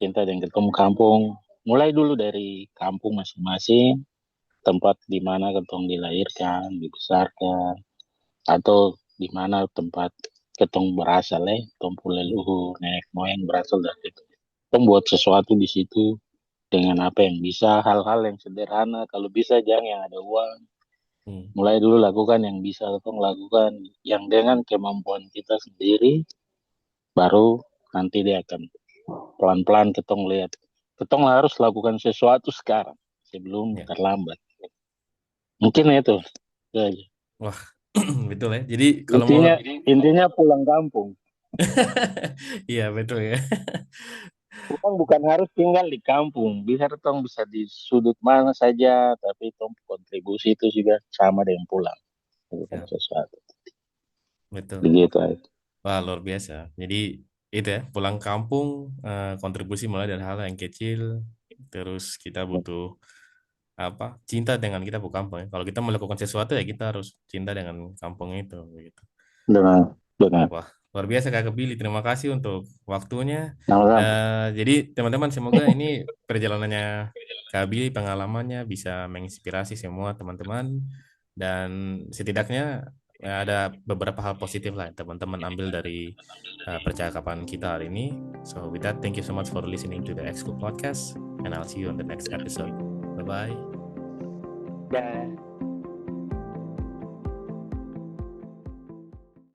Speaker 1: Cinta dengan tom kampung. Mulai dulu dari kampung masing-masing, tempat di mana ketong dilahirkan, dibesarkan, atau di mana tempat ketong berasal tompu leluhur, nenek moyang berasal dari itu. Ketong buat sesuatu di situ dengan apa yang bisa, hal-hal yang sederhana, kalau bisa jangan yang ada uang.
Speaker 2: Hmm.
Speaker 1: Mulai dulu lakukan yang bisa ketong lakukan, yang dengan kemampuan kita sendiri, baru nanti dia akan pelan-pelan ketong lihat. Ketong harus lakukan sesuatu sekarang sebelum
Speaker 2: Ya.
Speaker 1: terlambat. Mungkin itu. Itu aja.
Speaker 2: Wah, betul ya. Jadi kalau mau
Speaker 1: Intinya pulang kampung.
Speaker 2: iya betul ya.
Speaker 1: Pulang bukan harus tinggal di kampung. Bisa di sudut mana saja, tapi tong kontribusi itu juga sama dengan pulang. Lakukan
Speaker 2: Ya,
Speaker 1: sesuatu.
Speaker 2: betul.
Speaker 1: Begitu aja.
Speaker 2: Wah, luar biasa. Jadi itu ya, pulang kampung kontribusi mulai dari hal yang kecil, terus kita butuh apa? Cinta dengan kita bukan kampung ya. Kalau kita melakukan sesuatu ya kita harus cinta dengan kampung itu begitu.
Speaker 1: Benar, benar.
Speaker 2: Wah, luar biasa Kak Billy. Terima kasih untuk waktunya.
Speaker 1: Sama-sama.
Speaker 2: Jadi teman-teman semoga ini perjalanannya Kak Billy pengalamannya bisa menginspirasi semua teman-teman dan setidaknya ada beberapa hal positif lah yang teman-teman ambil dari percakapan kita hari ini. So with that, thank you so much for listening to the X School podcast and I'll see you on the next episode. Bye bye.
Speaker 1: Ya.